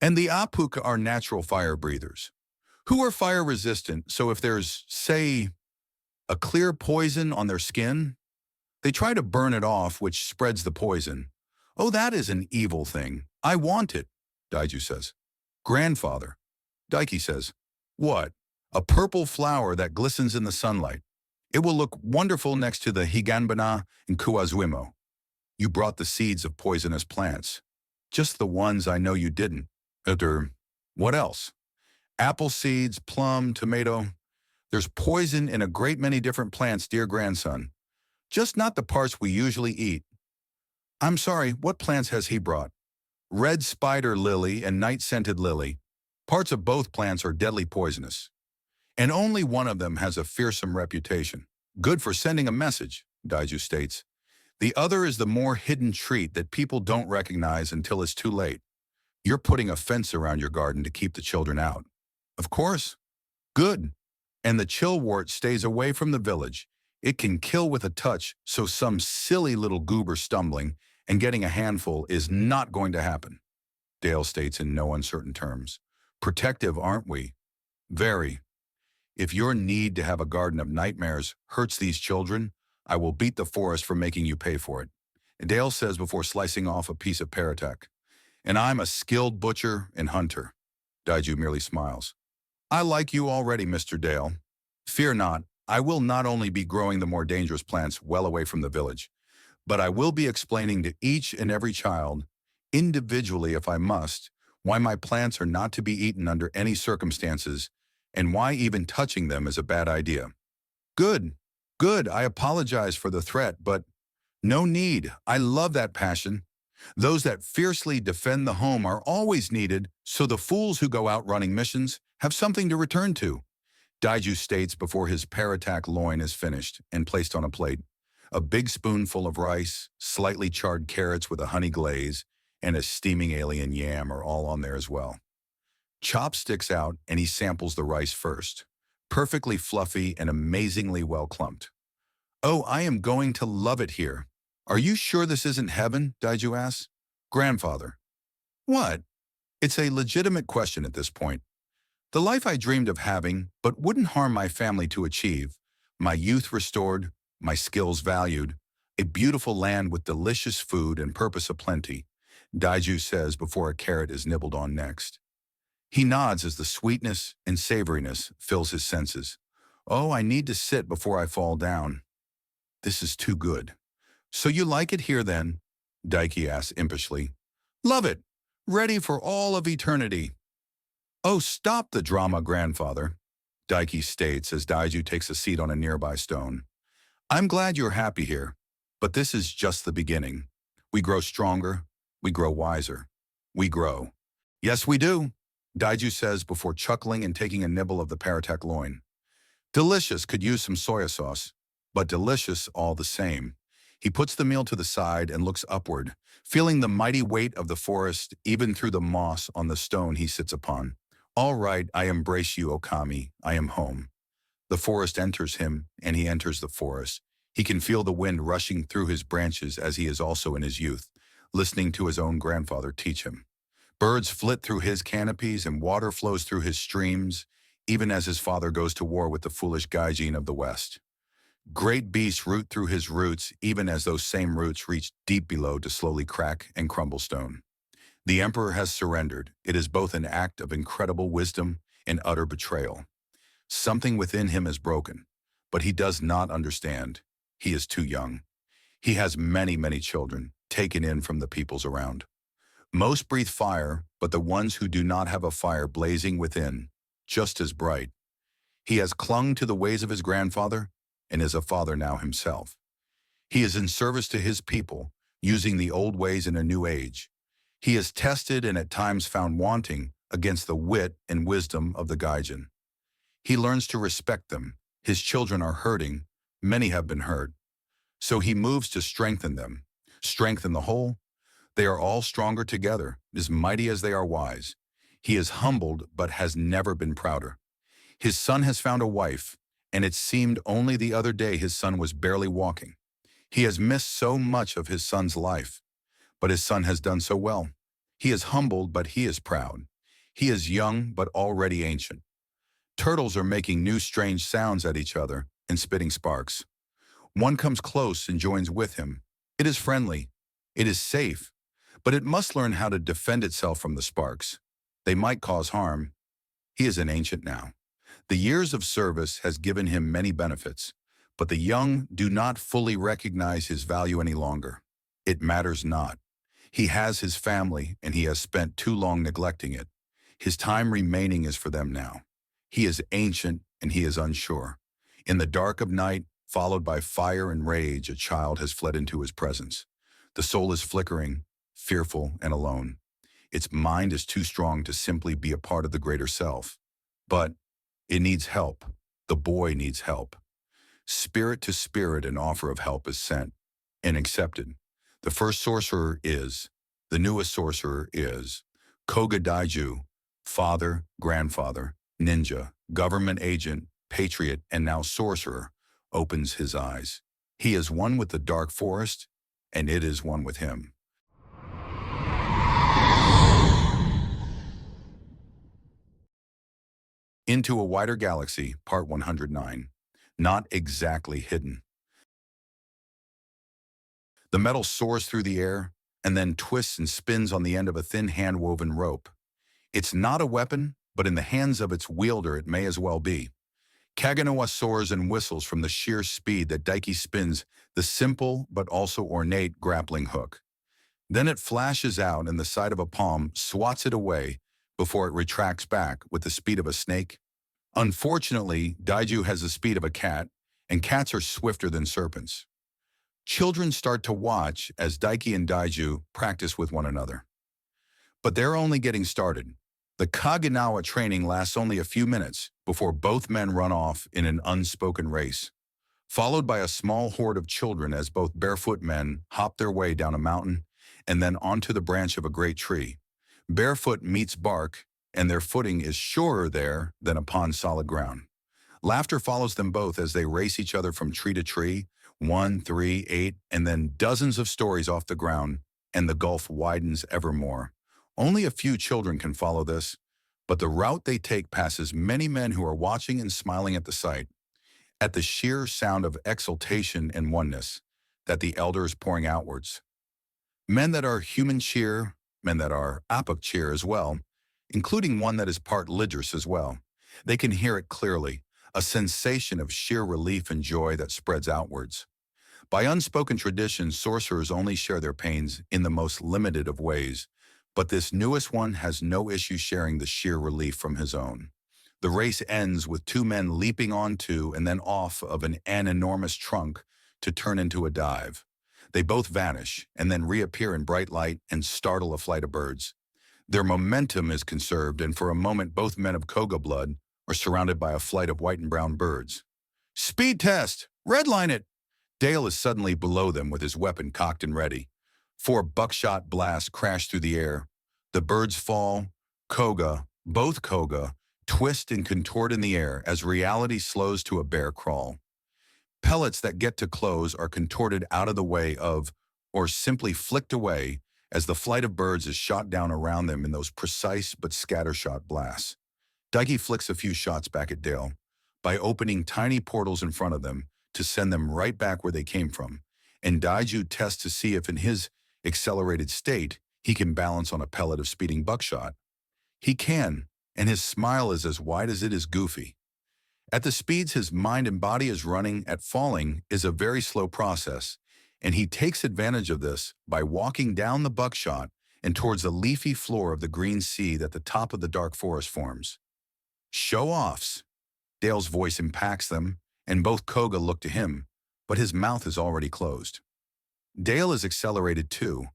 And the Apuka are natural fire breathers, who are fire resistant, so if there's, say, a clear poison on their skin, They try to burn it off, which spreads the poison. Oh, that is an evil thing. I want it, Daiju says. Grandfather. Daiki says, what? A purple flower that glistens in the sunlight. It will look wonderful next to the higanbana and kuazuimo. You brought the seeds of poisonous plants. Just the ones I know you didn't. What else? Apple seeds, plum, tomato. There's poison in a great many different plants, dear grandson. Just not the parts we usually eat. I'm sorry, what plants has he brought? Red spider lily and night-scented lily. Parts of both plants are deadly poisonous. And only one of them has a fearsome reputation. Good for sending a message, Daiju states. The other is the more hidden treat that people don't recognize until it's too late. You're putting a fence around your garden to keep the children out. Of course. Good. And the chillwort stays away from the village. It can kill with a touch, so some silly little goober stumbling and getting a handful is not going to happen. Dale states in no uncertain terms. Protective, aren't we? Very. If your need to have a garden of nightmares hurts these children, I will beat the forest for making you pay for it. Dale says before slicing off a piece of paratek. And I'm a skilled butcher and hunter. Daiju merely smiles. I like you already, Mr. Dale. Fear not, I will not only be growing the more dangerous plants well away from the village, but I will be explaining to each and every child, individually if I must, why my plants are not to be eaten under any circumstances, and why even touching them is a bad idea. Good, good, I apologize for the threat, but no need. I love that passion. Those that fiercely defend the home are always needed, so the fools who go out running missions have something to return to. Daiju states before his paratak loin is finished and placed on a plate. A big spoonful of rice, slightly charred carrots with a honey glaze, and a steaming alien yam are all on there as well. Chop sticks out and he samples the rice first. Perfectly fluffy and amazingly well clumped. Oh, I am going to love it here. Are you sure this isn't heaven? Daiju asks. Grandfather. What? It's a legitimate question at this point. The life I dreamed of having, but wouldn't harm my family to achieve, my youth restored, my skills valued, a beautiful land with delicious food and purpose aplenty, Daiju says before a carrot is nibbled on next. He nods as the sweetness and savoriness fills his senses. Oh, I need to sit before I fall down. This is too good. So you like it here then? Daiki asks impishly. Love it. Ready for all of eternity. Oh, stop the drama, grandfather, Daiki states as Daiju takes a seat on a nearby stone. I'm glad you're happy here, but this is just the beginning. We grow stronger, we grow wiser, we grow. Yes, we do, Daiju says before chuckling and taking a nibble of the paratek loin. Delicious, could use some soya sauce, but delicious all the same. He puts the meal to the side and looks upward, feeling the mighty weight of the forest even through the moss on the stone he sits upon. All right, I embrace you, Okami. I am home. The forest enters him, and he enters the forest. He can feel the wind rushing through his branches as he is also in his youth, listening to his own grandfather teach him. Birds flit through his canopies and water flows through his streams, even as his father goes to war with the foolish gaijin of the West. Great beasts root through his roots, even as those same roots reach deep below to slowly crack and crumble stone. The emperor has surrendered. It is both an act of incredible wisdom and utter betrayal. Something within him is broken, but he does not understand. He is too young. He has many, many children, taken in from the peoples around. Most breathe fire, but the ones who do not have a fire blazing within, just as bright. He has clung to the ways of his grandfather and is a father now himself. He is in service to his people, using the old ways in a new age. He is tested and at times found wanting against the wit and wisdom of the gaijin. He learns to respect them. His children are hurting. Many have been hurt. So he moves to strengthen them. Strengthen the whole. They are all stronger together, as mighty as they are wise. He is humbled, but has never been prouder. His son has found a wife, and it seemed only the other day his son was barely walking. He has missed so much of his son's life, but his son has done so well. He is humbled, but he is proud. He is young, but already ancient. Turtles are making new strange sounds at each other and spitting sparks. One comes close and joins with him. It is friendly. It is safe. But it must learn how to defend itself from the sparks. They might cause harm. He is an ancient now. The years of service has given him many benefits, but the young do not fully recognize his value any longer. It matters not. He has his family, and he has spent too long neglecting it. His time remaining is for them now. He is ancient, and he is unsure. In the dark of night, followed by fire and rage, a child has fled into his presence. The soul is flickering, fearful and alone. Its mind is too strong to simply be a part of the greater self. But it needs help. The boy needs help. Spirit to spirit, an offer of help is sent and accepted. The first sorcerer is, the newest sorcerer is, Koga Daiju, father, grandfather, ninja, government agent, patriot, and now sorcerer, opens his eyes. He is one with the dark forest, and it is one with him. Into a Wider Galaxy, Part 109. Not exactly hidden. The metal soars through the air, and then twists and spins on the end of a thin hand-woven rope. It's not a weapon, but in the hands of its wielder it may as well be. Kaganawa soars and whistles from the sheer speed that Daiki spins the simple but also ornate grappling hook. Then it flashes out, and the side of a palm swats it away before it retracts back with the speed of a snake. Unfortunately, Daiju has the speed of a cat, and cats are swifter than serpents. Children start to watch as Daiki and Daiju practice with one another. But they're only getting started. The Kaganawa training lasts only a few minutes before both men run off in an unspoken race, followed by a small horde of children as both barefoot men hop their way down a mountain and then onto the branch of a great tree. Barefoot meets bark, and their footing is surer there than upon solid ground. Laughter follows them both as they race each other from tree to tree, 1, 3, 8, and then dozens of stories off the ground, and the gulf widens ever more. Only a few children can follow this, but the route they take passes many men who are watching and smiling at the sight, at the sheer sound of exultation and oneness that the elder is pouring outwards. Men that are human cheer, men that are Apuk cheer as well, including one that is part Lidris as well. They can hear it clearly, a sensation of sheer relief and joy that spreads outwards. By unspoken tradition, sorcerers only share their pains in the most limited of ways, but this newest one has no issue sharing the sheer relief from his own. The race ends with two men leaping onto and then off of an enormous trunk to turn into a dive. They both vanish and then reappear in bright light and startle a flight of birds. Their momentum is conserved, and for a moment both men of Koga blood are surrounded by a flight of white and brown birds. Speed test! Redline it! Dale is suddenly below them with his weapon cocked and ready. 4 buckshot blasts crash through the air. The birds fall. Koga, both Koga, twist and contort in the air as reality slows to a bear crawl. Pellets that get to close are contorted out of the way of, or simply flicked away, as the flight of birds is shot down around them in those precise but scattershot blasts. Daiki flicks a few shots back at Dale by opening tiny portals in front of them to send them right back where they came from, and Daiju tests to see if in his accelerated state he can balance on a pellet of speeding buckshot. He can, and his smile is as wide as it is goofy. At the speeds his mind and body is running at, falling is a very slow process, and he takes advantage of this by walking down the buckshot and towards the leafy floor of the green sea that the top of the dark forest forms. Show-offs! Dale's voice impacts them, and both Koga look to him, but his mouth is already closed. Dale is accelerated too,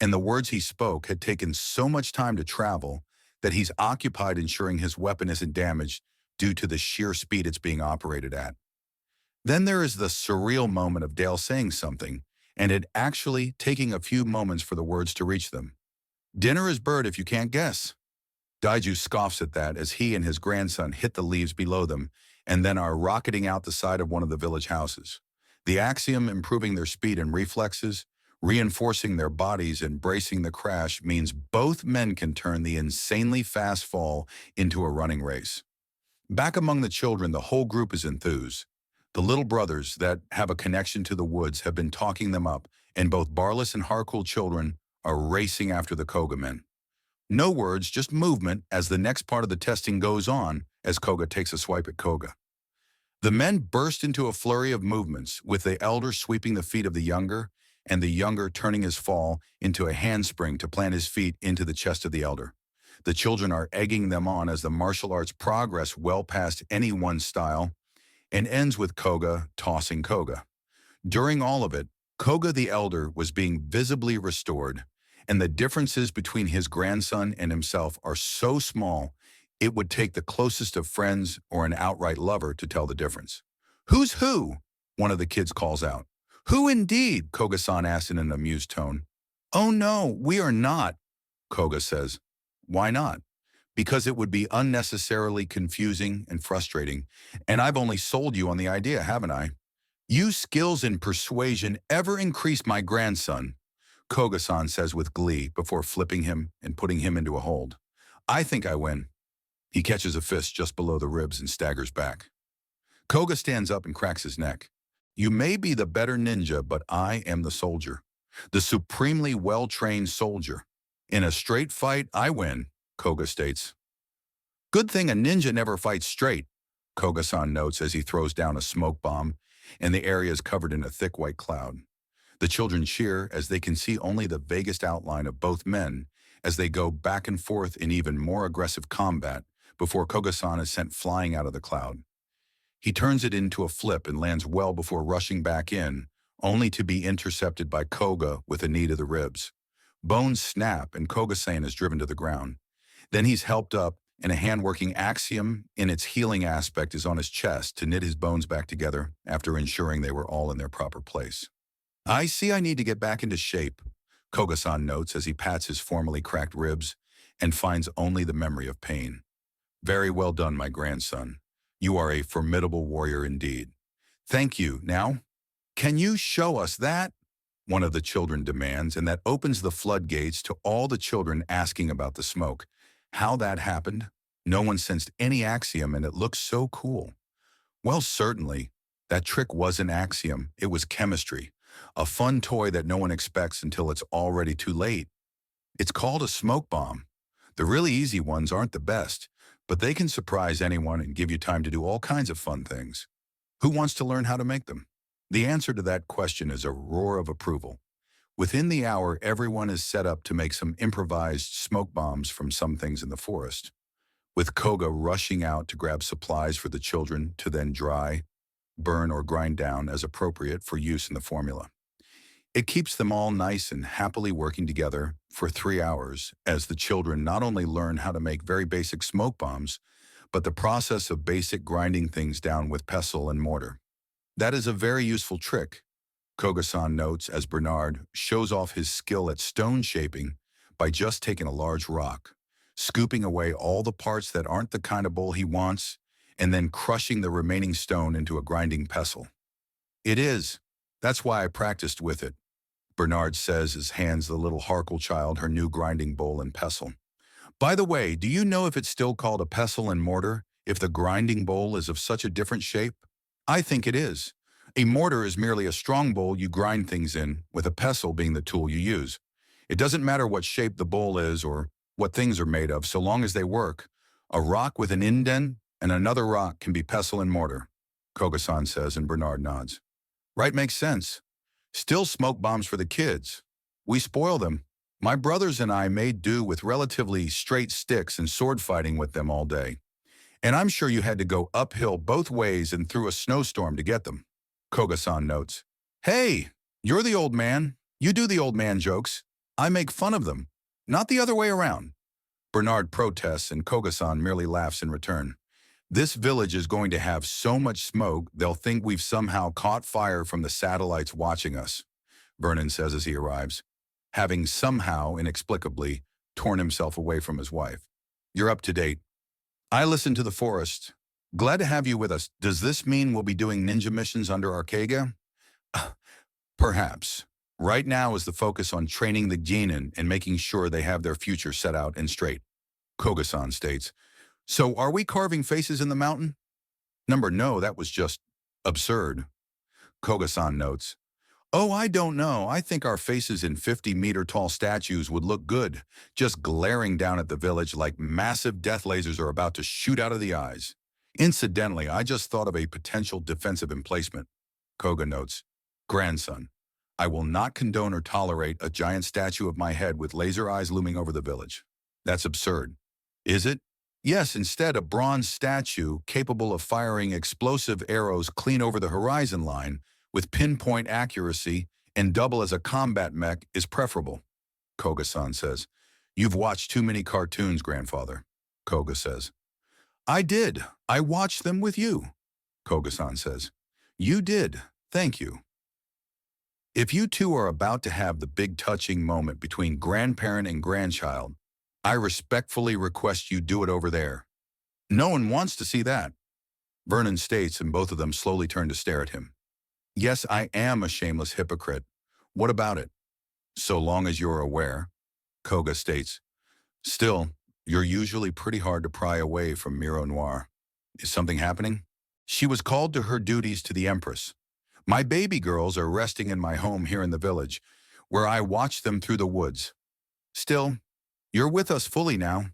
and the words he spoke had taken so much time to travel that he's occupied ensuring his weapon isn't damaged due to the sheer speed it's being operated at. Then there is the surreal moment of Dale saying something, and it actually taking a few moments for the words to reach them. Dinner is bird if you can't guess. Daiju scoffs at that as he and his grandson hit the leaves below them and then are rocketing out the side of one of the village houses. The axiom improving their speed and reflexes, reinforcing their bodies and bracing the crash means both men can turn the insanely fast fall into a running race. Back among the children, the whole group is enthused. The little brothers that have a connection to the woods have been talking them up, and both Barlas and Harcool children are racing after the Koga men. No words, just movement as the next part of the testing goes on as Koga takes a swipe at Koga. The men burst into a flurry of movements, with the elder sweeping the feet of the younger, and the younger turning his fall into a handspring to plant his feet into the chest of the elder. The children are egging them on as the martial arts progress well past any one style and ends with Koga tossing Koga. During all of it, Koga the elder was being visibly restored, and the differences between his grandson and himself are so small it would take the closest of friends or an outright lover to tell the difference. "Who's who?" one of the kids calls out. "Who indeed?" Koga-san asks in an amused tone. "Oh no, we are not," Koga says. "Why not?" "Because it would be unnecessarily confusing and frustrating, and I've only sold you on the idea, haven't I?" "You skills in persuasion ever increase my grandson," Koga-san says with glee before flipping him and putting him into a hold. "I think I win." He catches a fist just below the ribs and staggers back. Koga stands up and cracks his neck. "You may be the better ninja, but I am the soldier. The supremely well-trained soldier. In a straight fight, I win," Koga states. "Good thing a ninja never fights straight," Koga-san notes as he throws down a smoke bomb, and the area is covered in a thick white cloud. The children cheer as they can see only the vaguest outline of both men as they go back and forth in even more aggressive combat before Koga-san is sent flying out of the cloud. He turns it into a flip and lands well before rushing back in, only to be intercepted by Koga with a knee to the ribs. Bones snap and Koga-san is driven to the ground. Then he's helped up, and a hand-working axiom in its healing aspect is on his chest to knit his bones back together after ensuring they were all in their proper place. "I see I need to get back into shape," Koga-san notes as he pats his formerly cracked ribs and finds only the memory of pain. "Very well done, my grandson. You are a formidable warrior indeed." "Thank you. Now, can you show us that?" one of the children demands, and that opens the floodgates to all the children asking about the smoke. How that happened? No one sensed any axiom, and it looks so cool. Well, certainly. That trick was an axiom. It was chemistry. A fun toy that no one expects until it's already too late. It's called a smoke bomb. The really easy ones aren't the best, but they can surprise anyone and give you time to do all kinds of fun things. Who wants to learn how to make them? The answer to that question is a roar of approval. Within the hour, everyone is set up to make some improvised smoke bombs from some things in the forest, with Koga rushing out to grab supplies for the children to then dry, burn, or grind down as appropriate for use in the formula. It keeps them all nice and happily working together for 3 hours as the children not only learn how to make very basic smoke bombs, but the process of basic grinding things down with pestle and mortar. That is a very useful trick, Koga-san notes as Bernard shows off his skill at stone shaping by just taking a large rock, scooping away all the parts that aren't the kind of bowl he wants, and then crushing the remaining stone into a grinding pestle. "It is. That's why I practiced with it," Bernard says as hands the little Harkle child her new grinding bowl and pestle. "By the way, do you know if it's still called a pestle and mortar if the grinding bowl is of such a different shape?" "I think it is. A mortar is merely a strong bowl you grind things in, with a pestle being the tool you use. It doesn't matter what shape the bowl is or what things are made of, so long as they work. A rock with an indent and another rock can be pestle and mortar," Koga-san says, and Bernard nods. "Right, makes sense. Still smoke bombs for the kids. We spoil them. My brothers and I made do with relatively straight sticks and sword fighting with them all day. And I'm sure you had to go uphill both ways and through a snowstorm to get them," Koga-san notes. "Hey, you're the old man. You do the old man jokes. I make fun of them, not the other way around." Bernard protests and Koga-san merely laughs in return. "This village is going to have so much smoke they'll think we've somehow caught fire from the satellites watching us," Vernon says as he arrives, having somehow, inexplicably, torn himself away from his wife. "You're up to date. I listened to the forest. Glad to have you with us. Does this mean we'll be doing ninja missions under Archega?" "Perhaps. Right now is the focus on training the genin and making sure they have their future set out and straight," Koga-san states. "So are we carving faces in the mountain?" "No, that was just Absurd. Koga-san notes. Oh, I don't know. I think our faces in 50-meter-tall statues would look good, just glaring down at the village like massive death lasers are about to shoot out of the eyes. Incidentally, I just thought of a potential defensive emplacement. Koga notes. Grandson, I will not condone or tolerate a giant statue of my head with laser eyes looming over the village. That's absurd. Is it? Yes, instead a bronze statue capable of firing explosive arrows clean over the horizon line with pinpoint accuracy and double as a combat mech is preferable, Koga-san says. You've watched too many cartoons, grandfather, Koga says. I did. I watched them with you, Koga-san says. You did. Thank you. If you two are about to have the big touching moment between grandparent and grandchild, I respectfully request you do it over there. No one wants to see that, Vernon states, and both of them slowly turn to stare at him. Yes, I am a shameless hypocrite. What about it? So long as you're aware, Koga states. Still, you're usually pretty hard to pry away from Miro Noir. Is something happening? She was called to her duties to the Empress. My baby girls are resting in my home here in the village, where I watch them through the woods. Still, you're with us fully now.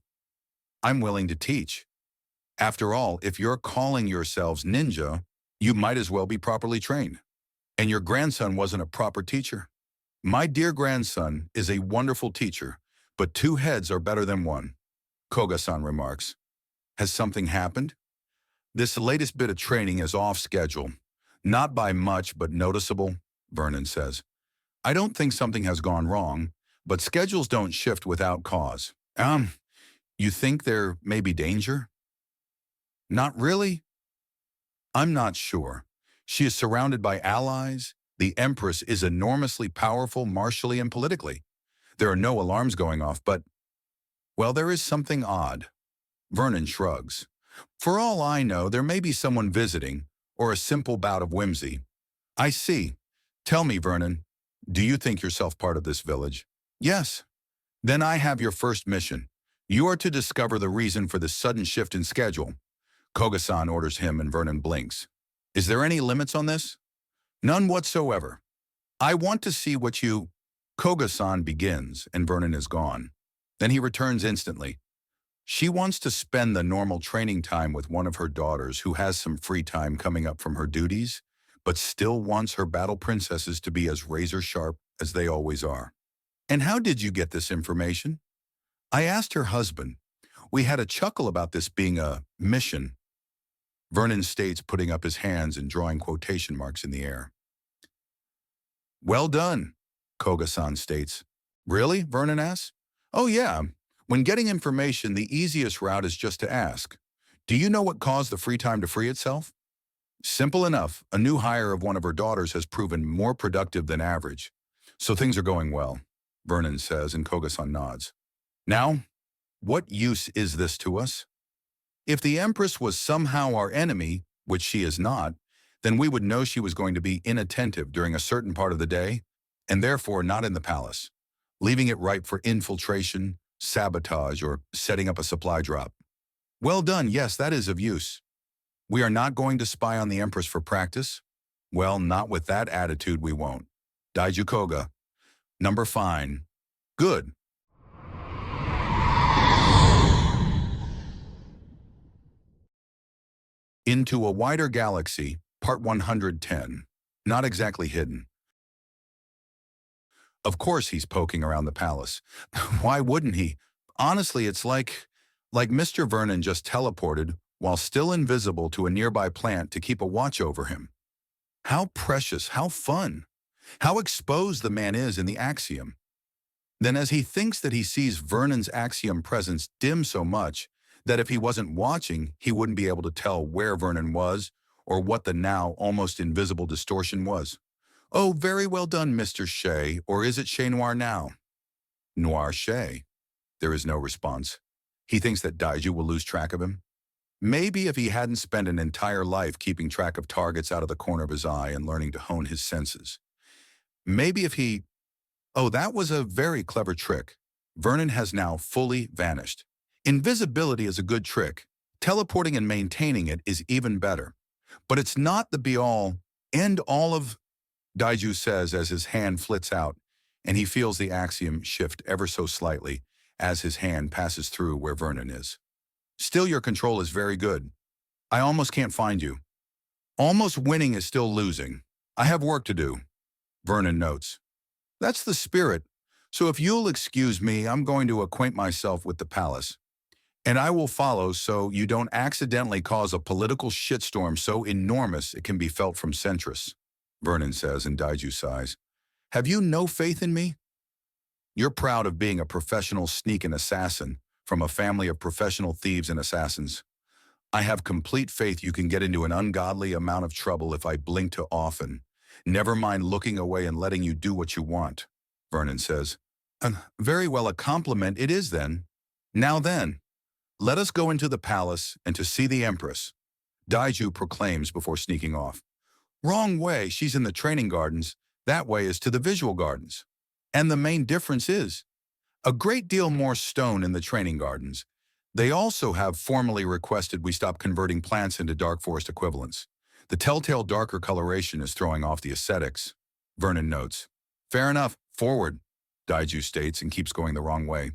I'm willing to teach. After all, if you're calling yourselves ninja, you might as well be properly trained. And your grandson wasn't a proper teacher. My dear grandson is a wonderful teacher, but two heads are better than one, Koga-san remarks. Has something happened? This latest bit of training is off schedule. Not by much, but noticeable, Vernon says. I don't think something has gone wrong, but schedules don't shift without cause. You think there may be danger? Not really? I'm not sure. She is surrounded by allies. The Empress is enormously powerful martially and politically. There are no alarms going off, but, well, there is something odd. Vernon shrugs. For all I know, there may be someone visiting, or a simple bout of whimsy. I see. Tell me, Vernon, do you think yourself part of this village? Yes. Then I have your first mission. You are to discover the reason for this sudden shift in schedule. Koga-san orders him, and Vernon blinks. Is there any limits on this? None whatsoever. I want to see what you... Koga-san begins, and Vernon is gone. Then he returns instantly. She wants to spend the normal training time with one of her daughters who has some free time coming up from her duties, but still wants her battle princesses to be as razor-sharp as they always are. And how did you get this information? I asked her husband. We had a chuckle about this being a mission. Vernon states, putting up his hands and drawing quotation marks in the air. Well done, Koga-san states. Really? Vernon asks. Oh yeah. When getting information, the easiest route is just to ask. Do you know what caused the free time to free itself? Simple enough. A new hire of one of her daughters has proven more productive than average. So things are going well, Vernon says, and Koga-san nods. Now, what use is this to us? If the Empress was somehow our enemy, which she is not, then we would know she was going to be inattentive during a certain part of the day, and therefore not in the palace, leaving it ripe for infiltration, sabotage, or setting up a supply drop. Well done, yes, that is of use. We are not going to spy on the Empress for practice? Well, not with that attitude we won't. Daiju Koga. Number fine. Good. Into a Wider Galaxy, Part 110. Not exactly hidden. Of course he's poking around the palace. Why wouldn't he? Honestly, it's like Mr. Vernon just teleported while still invisible to a nearby plant to keep a watch over him. How precious, how fun, how exposed the man is in the axiom. Then as he thinks that he sees Vernon's axiom presence dim so much that if he wasn't watching, he wouldn't be able to tell where Vernon was or what the now almost invisible distortion was. Oh, very well done, Mr. Shea, or is it Shea Noir now? Noir Shea. There is no response. He thinks that Daiju will lose track of him. Maybe if he hadn't spent an entire life keeping track of targets out of the corner of his eye and learning to hone his senses. Maybe if he... Oh, that was a very clever trick. Vernon has now fully vanished. Invisibility is a good trick. Teleporting and maintaining it is even better. But it's not the be-all, end-all of, Daiju says as his hand flits out, and he feels the axiom shift ever so slightly as his hand passes through where Vernon is. Still, your control is very good. I almost can't find you. Almost winning is still losing. I have work to do, Vernon notes. That's the spirit. So if you'll excuse me, I'm going to acquaint myself with the palace. And I will follow so you don't accidentally cause a political shitstorm so enormous it can be felt from Centrus, Vernon says, and Daiju sighs. Have you no faith in me? You're proud of being a professional sneak and assassin from a family of professional thieves and assassins. I have complete faith you can get into an ungodly amount of trouble if I blink too often. Never mind looking away and letting you do what you want, Vernon says. Very well, a compliment it is then. Now then, let us go into the palace and to see the Empress, Daiju proclaims before sneaking off. Wrong way, she's in the training gardens. That way is to the visual gardens. And the main difference is a great deal more stone in the training gardens. They also have formally requested we stop converting plants into dark forest equivalents. The telltale darker coloration is throwing off the aesthetics, Vernon notes. Fair enough, forward, Daiju states and keeps going the wrong way.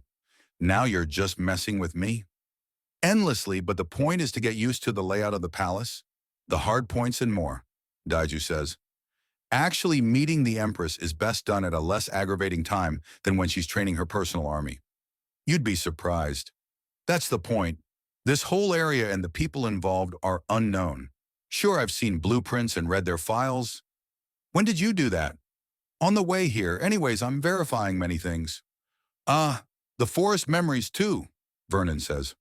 Now you're just messing with me? Endlessly, but the point is to get used to the layout of the palace, the hard points and more, Daiju says. Actually, meeting the Empress is best done at a less aggravating time than when she's training her personal army. You'd be surprised. That's the point. This whole area and the people involved are unknown. Sure, I've seen blueprints and read their files. When did you do that? On the way here. Anyways, I'm verifying many things. The forest memories too, Vernon says.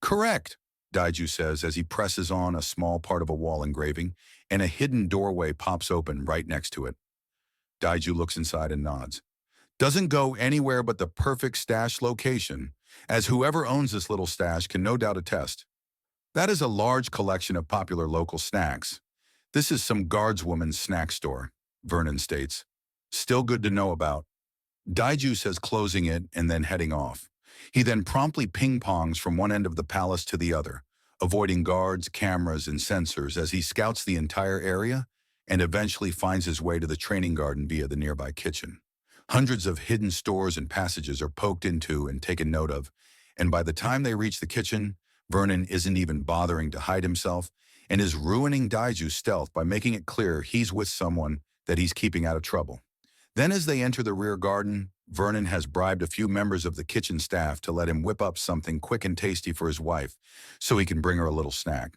Correct, Daiju says as he presses on a small part of a wall engraving, and a hidden doorway pops open right next to it. Daiju looks inside and nods. Doesn't go anywhere but the perfect stash location, as whoever owns this little stash can no doubt attest. That is a large collection of popular local snacks. This is some guardswoman's snack store, Vernon states. Still good to know about. Daiju says, closing it and then heading off. He then promptly ping-pongs from one end of the palace to the other, avoiding guards, cameras, and sensors as he scouts the entire area and eventually finds his way to the training garden via the nearby kitchen. Hundreds of hidden stores and passages are poked into and taken note of, and by the time they reach the kitchen, Vernon isn't even bothering to hide himself and is ruining Daiju's stealth by making it clear he's with someone that he's keeping out of trouble. Then as they enter the rear garden, Vernon has bribed a few members of the kitchen staff to let him whip up something quick and tasty for his wife so he can bring her a little snack.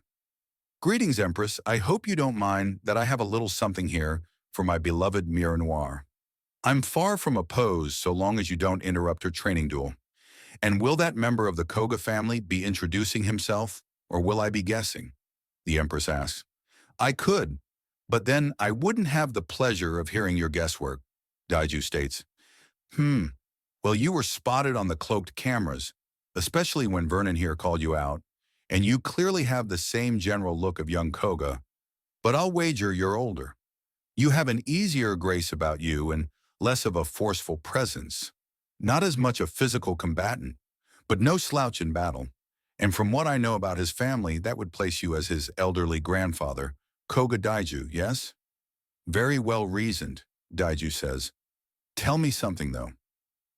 Greetings, Empress. I hope you don't mind that I have a little something here for my beloved Mirror Noir. I'm far from opposed so long as you don't interrupt her training duel. And will that member of the Koga family be introducing himself, or will I be guessing? The Empress asks. I could, but then I wouldn't have the pleasure of hearing your guesswork, Daiju states. Well, you were spotted on the cloaked cameras, especially when Vernon here called you out, and you clearly have the same general look of young Koga, but I'll wager you're older. You have an easier grace about you and less of a forceful presence. Not as much a physical combatant, but no slouch in battle. And from what I know about his family, that would place you as his elderly grandfather, Koga Daiju, yes? Very well reasoned, Daiju says. Tell me something, though.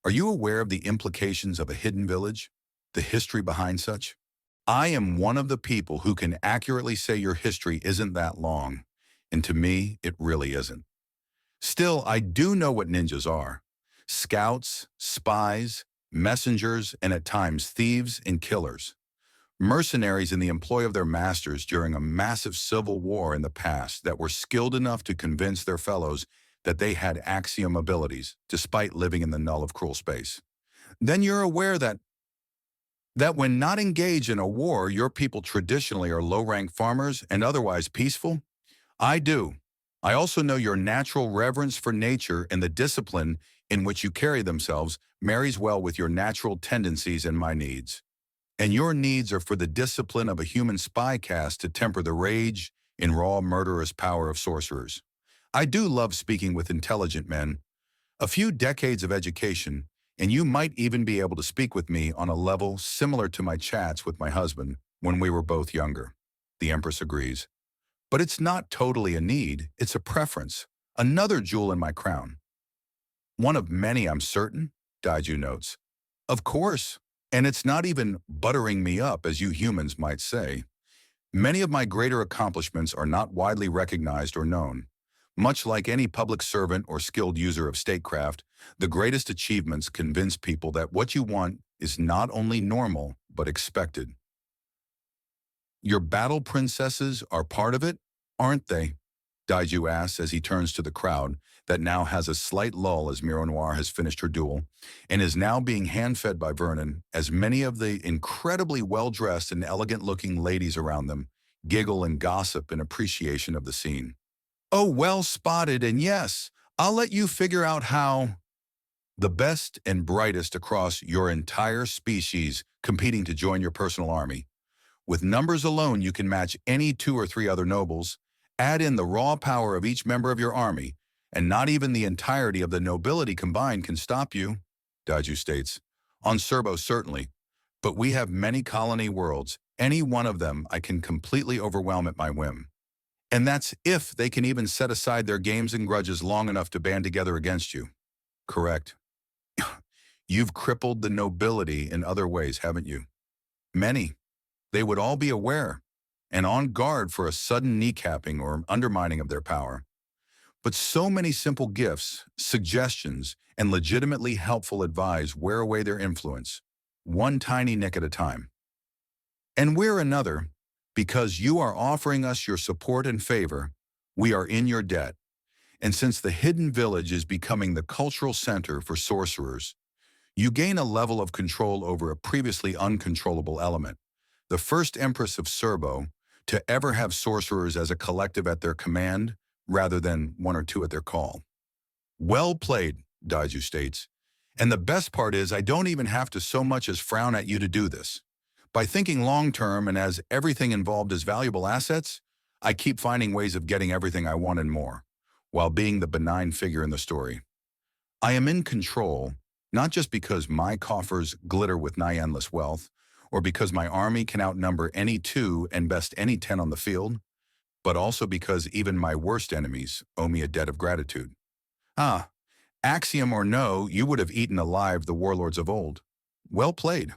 Are you aware of the implications of a hidden village? The history behind such? I am one of the people who can accurately say your history isn't that long, and to me, it really isn't. Still, I do know what ninjas are. Scouts, spies, messengers, and at times thieves and killers. Mercenaries in the employ of their masters during a massive civil war in the past that were skilled enough to convince their fellows that they had axiom abilities, despite living in the null of cruel space. Then you're aware that when not engaged in a war, your people traditionally are low-rank farmers and otherwise peaceful? I do. I also know your natural reverence for nature and the discipline in which you carry themselves marries well with your natural tendencies and my needs. And your needs are for the discipline of a human spy caste to temper the rage and raw murderous power of sorcerers. I do love speaking with intelligent men. A few decades of education, and you might even be able to speak with me on a level similar to my chats with my husband when we were both younger. The Empress agrees. But it's not totally a need, it's a preference. Another jewel in my crown. One of many, I'm certain, Daiju notes. Of course, and it's not even buttering me up, as you humans might say. Many of my greater accomplishments are not widely recognized or known. Much like any public servant or skilled user of statecraft, the greatest achievements convince people that what you want is not only normal, but expected. Your battle princesses are part of it, aren't they? Daiju asks as he turns to the crowd that now has a slight lull as Miro Noir has finished her duel and is now being hand-fed by Vernon as many of the incredibly well-dressed and elegant-looking ladies around them giggle and gossip in appreciation of the scene. Oh, well spotted, and yes, I'll let you figure out how. The best and brightest across your entire species competing to join your personal army. With numbers alone, you can match any 2 or 3 other nobles. Add in the raw power of each member of your army, and not even the entirety of the nobility combined can stop you, Daiju states. On Serbo, certainly, but we have many colony worlds. Any one of them I can completely overwhelm at my whim. And that's if they can even set aside their games and grudges long enough to band together against you. Correct. You've crippled the nobility in other ways, haven't you? Many. They would all be aware and on guard for a sudden kneecapping or undermining of their power. But so many simple gifts, suggestions, and legitimately helpful advice wear away their influence, one tiny nick at a time. And we're another, because you are offering us your support and favor, we are in your debt. And since the hidden village is becoming the cultural center for sorcerers, you gain a level of control over a previously uncontrollable element. The first Empress of Serbo to ever have sorcerers as a collective at their command, rather than 1 or 2 at their call. Well played, Daiju states. And the best part is I don't even have to so much as frown at you to do this. By thinking long-term and as everything involved is valuable assets, I keep finding ways of getting everything I want and more, while being the benign figure in the story. I am in control, not just because my coffers glitter with nigh endless wealth, or because my army can outnumber any 2 and best any 10 on the field, but also because even my worst enemies owe me a debt of gratitude. Ah, axiom or no, you would have eaten alive the warlords of old. Well played.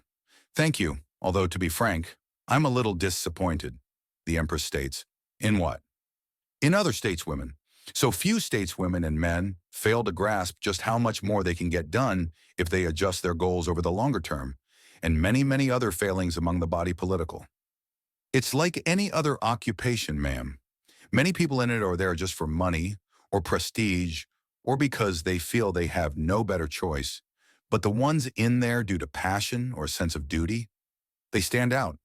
Thank you, although to be frank, I'm a little disappointed, the Empress states. In what? In other stateswomen. So few stateswomen and men fail to grasp just how much more they can get done if they adjust their goals over the longer term, and many, many other failings among the body political. It's like any other occupation, ma'am. Many people in it are there just for money or prestige or because they feel they have no better choice. But the ones in there due to passion or sense of duty, they stand out.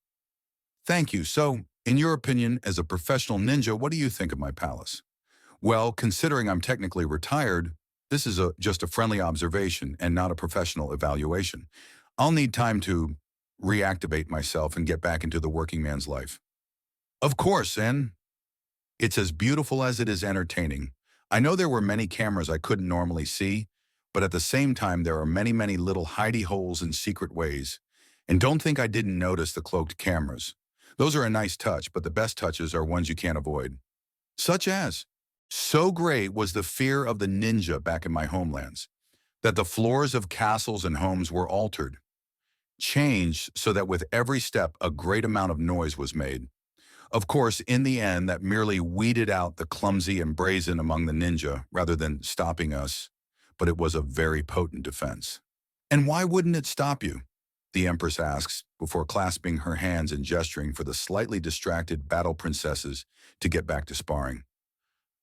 Thank you. So, in your opinion, as a professional ninja, what do you think of my palace? Well, considering I'm technically retired, this is just a friendly observation and not a professional evaluation. I'll need time to reactivate myself and get back into the working man's life. Of course, and it's as beautiful as it is entertaining. I know there were many cameras I couldn't normally see, but at the same time there are many, many little hidey holes in secret ways. And don't think I didn't notice the cloaked cameras. Those are a nice touch, but the best touches are ones you can't avoid. Such as, so great was the fear of the ninja back in my homelands, that the floors of castles and homes were altered, changed so that with every step a great amount of noise was made. Of course, in the end, that merely weeded out the clumsy and brazen among the ninja rather than stopping us, but it was a very potent defense. And why wouldn't it stop you? The Empress asks, before clasping her hands and gesturing for the slightly distracted battle princesses to get back to sparring.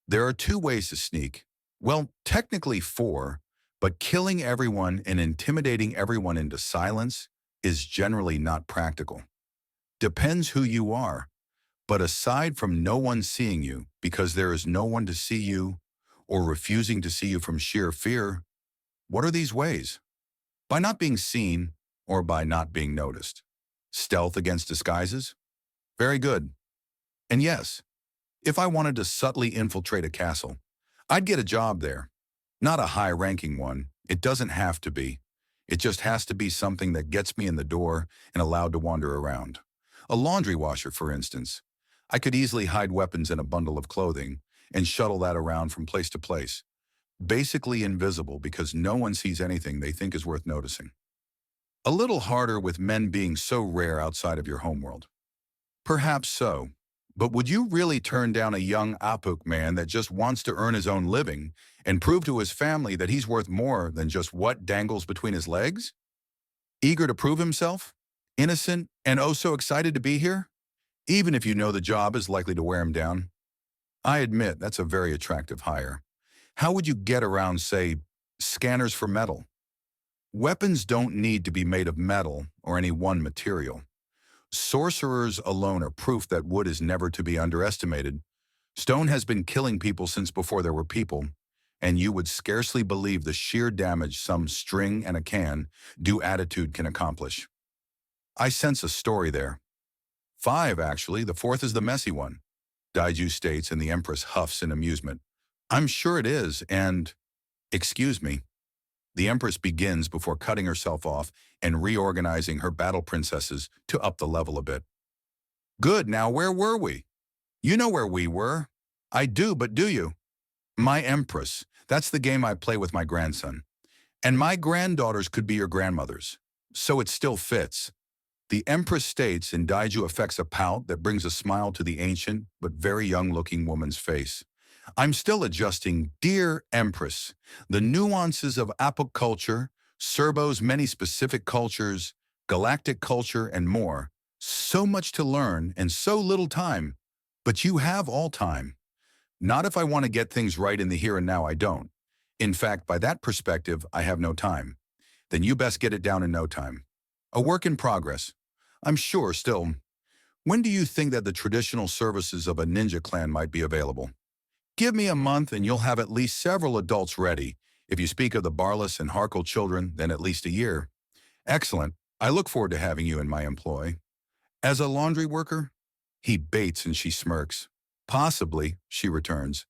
There are 2 ways to sneak. Well, technically 4, but killing everyone and intimidating everyone into silence is generally not practical. Depends who you are. But aside from no one seeing you because there is no one to see you or refusing to see you from sheer fear, what are these ways? By not being seen or by not being noticed. Stealth against disguises? Very good. And yes, if I wanted to subtly infiltrate a castle, I'd get a job there. Not a high-ranking one. It doesn't have to be. It just has to be something that gets me in the door and allowed to wander around. A laundry washer, for instance. I could easily hide weapons in a bundle of clothing and shuttle that around from place to place. Basically invisible because no one sees anything they think is worth noticing. A little harder with men being so rare outside of your homeworld. Perhaps so. But would you really turn down a young Apuk man that just wants to earn his own living and prove to his family that he's worth more than just what dangles between his legs? Eager to prove himself? Innocent and oh so excited to be here? Even if you know the job is likely to wear him down? I admit that's a very attractive hire. How would you get around, say, scanners for metal? Weapons don't need to be made of metal or any one material. Sorcerers alone are proof that wood is never to be underestimated. Stone has been killing people since before there were people, and you would scarcely believe the sheer damage some string and a can-do attitude can accomplish. I sense a story there. 5, actually. The 4th is the messy one. Daiju states, and the Empress huffs in amusement. I'm sure it is, and... Excuse me. The Empress begins before cutting herself off and reorganizing her battle princesses to up the level a bit. Good, now where were we? You know where we were. I do, but do you? My Empress. That's the game I play with my grandson. And my granddaughters could be your grandmothers. So it still fits. The Empress states, and Daiju affects a pout that brings a smile to the ancient but very young-looking woman's face. I'm still adjusting, dear Empress, the nuances of Apuk culture, Serbo's many specific cultures, galactic culture, and more. So much to learn and so little time. But you have all time. Not if I want to get things right in the here and now, I don't. In fact, by that perspective, I have no time. Then you best get it down in no time. A work in progress. I'm sure, still. When do you think that the traditional services of a ninja clan might be available? Give me a month and you'll have at least several adults ready. If you speak of the Barless and Harkle children, then at least a year. Excellent. I look forward to having you in my employ. As a laundry worker? He baits and she smirks. Possibly, she returns.